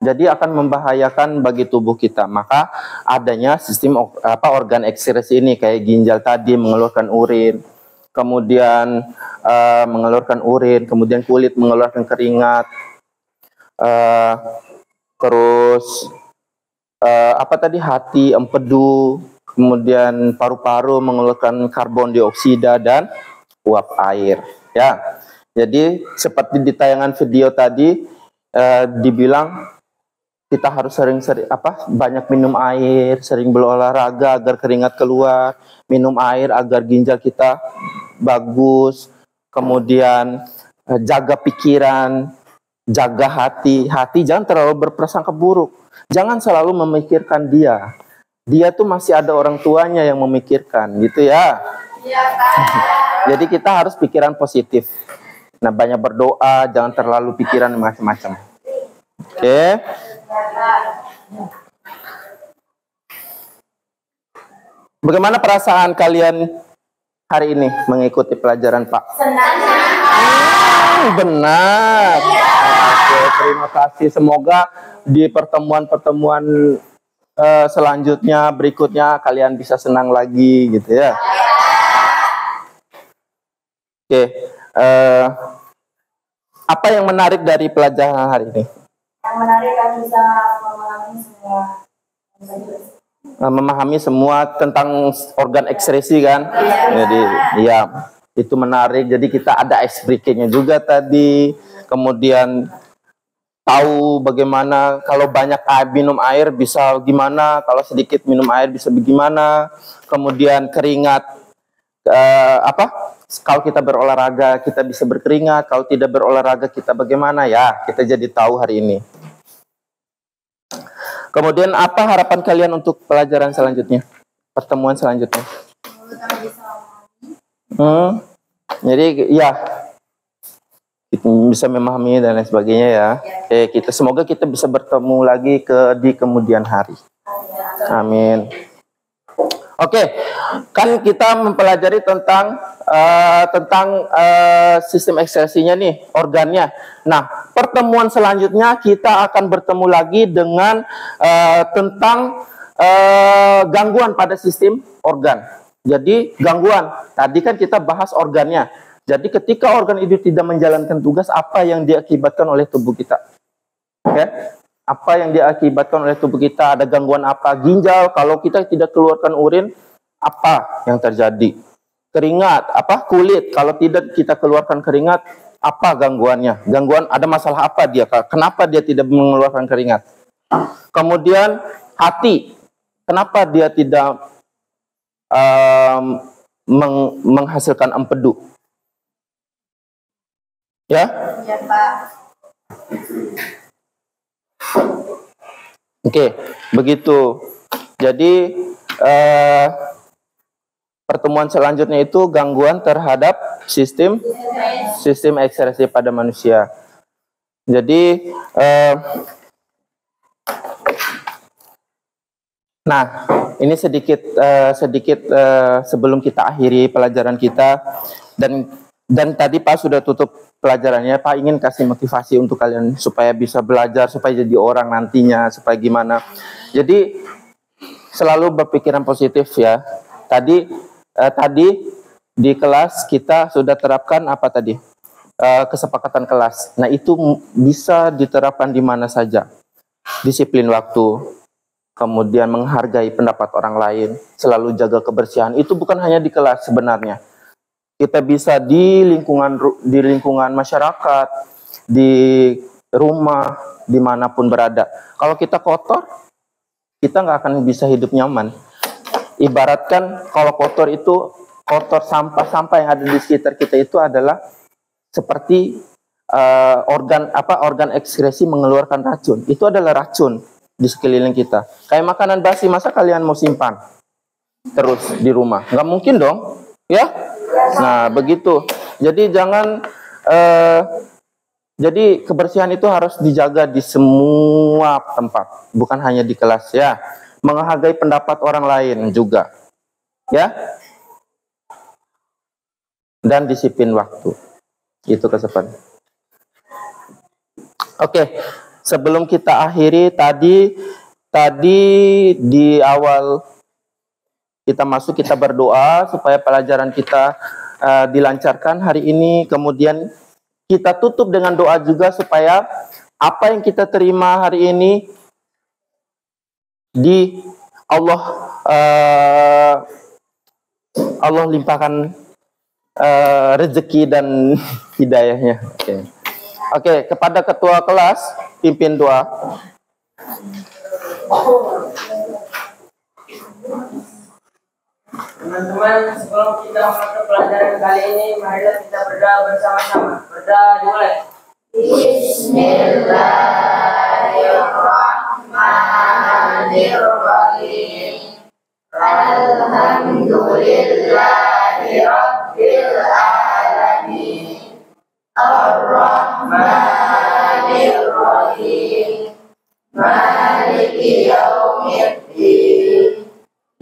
Jadi akan membahayakan bagi tubuh kita. Maka adanya sistem organ ekskresi ini kayak ginjal tadi mengeluarkan urin, kemudian mengeluarkan urin, kemudian kulit mengeluarkan keringat, terus hati, empedu, kemudian paru-paru mengeluarkan karbon dioksida dan uap air. Ya, jadi seperti di tayangan video tadi dibilang kita harus sering-sering banyak minum air, sering berolahraga agar keringat keluar, minum air agar ginjal kita bagus, kemudian jaga pikiran, jaga hati jangan terlalu berprasangka buruk, jangan selalu memikirkan dia tuh masih ada orang tuanya yang memikirkan, gitu ya. Iya, Pak. Jadi kita harus pikiran positif. Nah, banyak berdoa, jangan terlalu pikiran macam-macam. Oke. Bagaimana perasaan kalian hari ini mengikuti pelajaran Pak? Senang. Benar. Oke, terima kasih. Semoga di pertemuan-pertemuan selanjutnya, berikutnya kalian bisa senang lagi, gitu ya. Oke. Apa yang menarik dari pelajaran hari ini? Yang menarik kami bisa memahami semua tentang organ ekskresi kan? Jadi ya itu menarik. Jadi kita ada ice breaking-nya juga tadi. Kemudian tahu bagaimana kalau banyak minum air bisa gimana, kalau sedikit minum air bisa bagaimana. Kemudian keringat kalau kita berolahraga kita bisa berkeringat, kalau tidak berolahraga kita bagaimana ya, kita jadi tahu hari ini. Kemudian apa harapan kalian untuk pelajaran selanjutnya, pertemuan selanjutnya? Jadi ya kita bisa memahami dan lain sebagainya ya. Oke, semoga kita bisa bertemu lagi di kemudian hari. Amin. Oke, kan kita mempelajari tentang sistem ekskresinya nih, organnya. Nah, pertemuan selanjutnya kita akan bertemu lagi dengan tentang gangguan pada sistem organ. Jadi gangguan, tadi kan kita bahas organnya. Jadi ketika organ itu tidak menjalankan tugas, apa yang diakibatkan oleh tubuh kita? Oke? Apa yang diakibatkan oleh tubuh kita? Ada gangguan apa? Ginjal, kalau kita tidak keluarkan urin, apa yang terjadi? Keringat, kulit, kalau tidak kita keluarkan keringat, apa gangguannya? Gangguan, ada masalah apa dia? Kenapa dia tidak mengeluarkan keringat? Kemudian hati, kenapa dia tidak menghasilkan empedu? Ya? Ya, Pak. Oke. Begitu. Jadi pertemuan selanjutnya itu gangguan terhadap sistem ekskresi pada manusia. Jadi nah, ini sedikit sebelum kita akhiri pelajaran kita, dan tadi Pak sudah tutup pelajarannya. Pak ingin kasih motivasi untuk kalian supaya bisa belajar, supaya jadi orang nantinya, supaya gimana. Jadi selalu berpikiran positif ya. Tadi di kelas kita sudah terapkan apa tadi? Kesepakatan kelas. Nah, itu bisa diterapkan di mana saja. Disiplin waktu, kemudian menghargai pendapat orang lain, selalu jaga kebersihan. Itu bukan hanya di kelas sebenarnya. Kita bisa di lingkungan masyarakat, di rumah, dimanapun berada. Kalau kita kotor, kita nggak akan bisa hidup nyaman. Ibaratkan kalau kotor sampah-sampah yang ada di sekitar kita itu adalah seperti organ ekskresi mengeluarkan racun. Itu adalah racun di sekeliling kita. Kayak makanan basi, masa kalian mau simpan terus di rumah? Nggak mungkin dong, ya? Nah, begitu. Jadi jadi kebersihan itu harus dijaga di semua tempat, bukan hanya di kelas ya. Menghargai pendapat orang lain juga, ya. Dan disiplin waktu. Itu kesempatan. Oke, sebelum kita akhiri tadi di awal kita masuk, kita berdoa supaya pelajaran kita dilancarkan hari ini. Kemudian kita tutup dengan doa juga supaya apa yang kita terima hari ini di Allah limpahkan rezeki dan hidayahnya. Oke, kepada ketua kelas pimpin doa. Teman-teman, sebelum kita masuk pelajaran kali ini, marilah kita berdoa bersama-sama. Berdoa dimulai. Bismillahirrahmanirrahim. Alhamdulillahi Rabbil Alamin. Ar-Rahmanir-Rahim. Maliki Yaumiddin.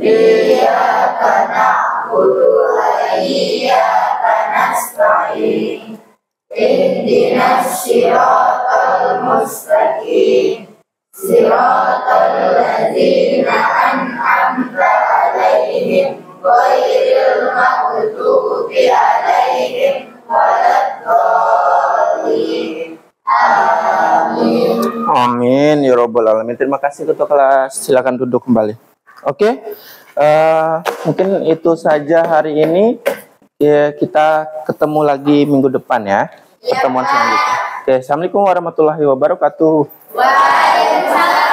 Iyyaka na'budu wa iyyaka nasta'in. Ihdinas siratal mustaqim. Siratal ladzina an'amta 'alaihim ghairil maghdubi 'alaihim waladdallin. Amin. Amin ya rabbal alamin. Terima kasih ketua kelas. Silakan duduk kembali. Oke, mungkin itu saja hari ini. Ya, kita ketemu lagi minggu depan ya, pertemuan selanjutnya. Oke, assalamualaikum warahmatullahi wabarakatuh. Waalaikumsalam.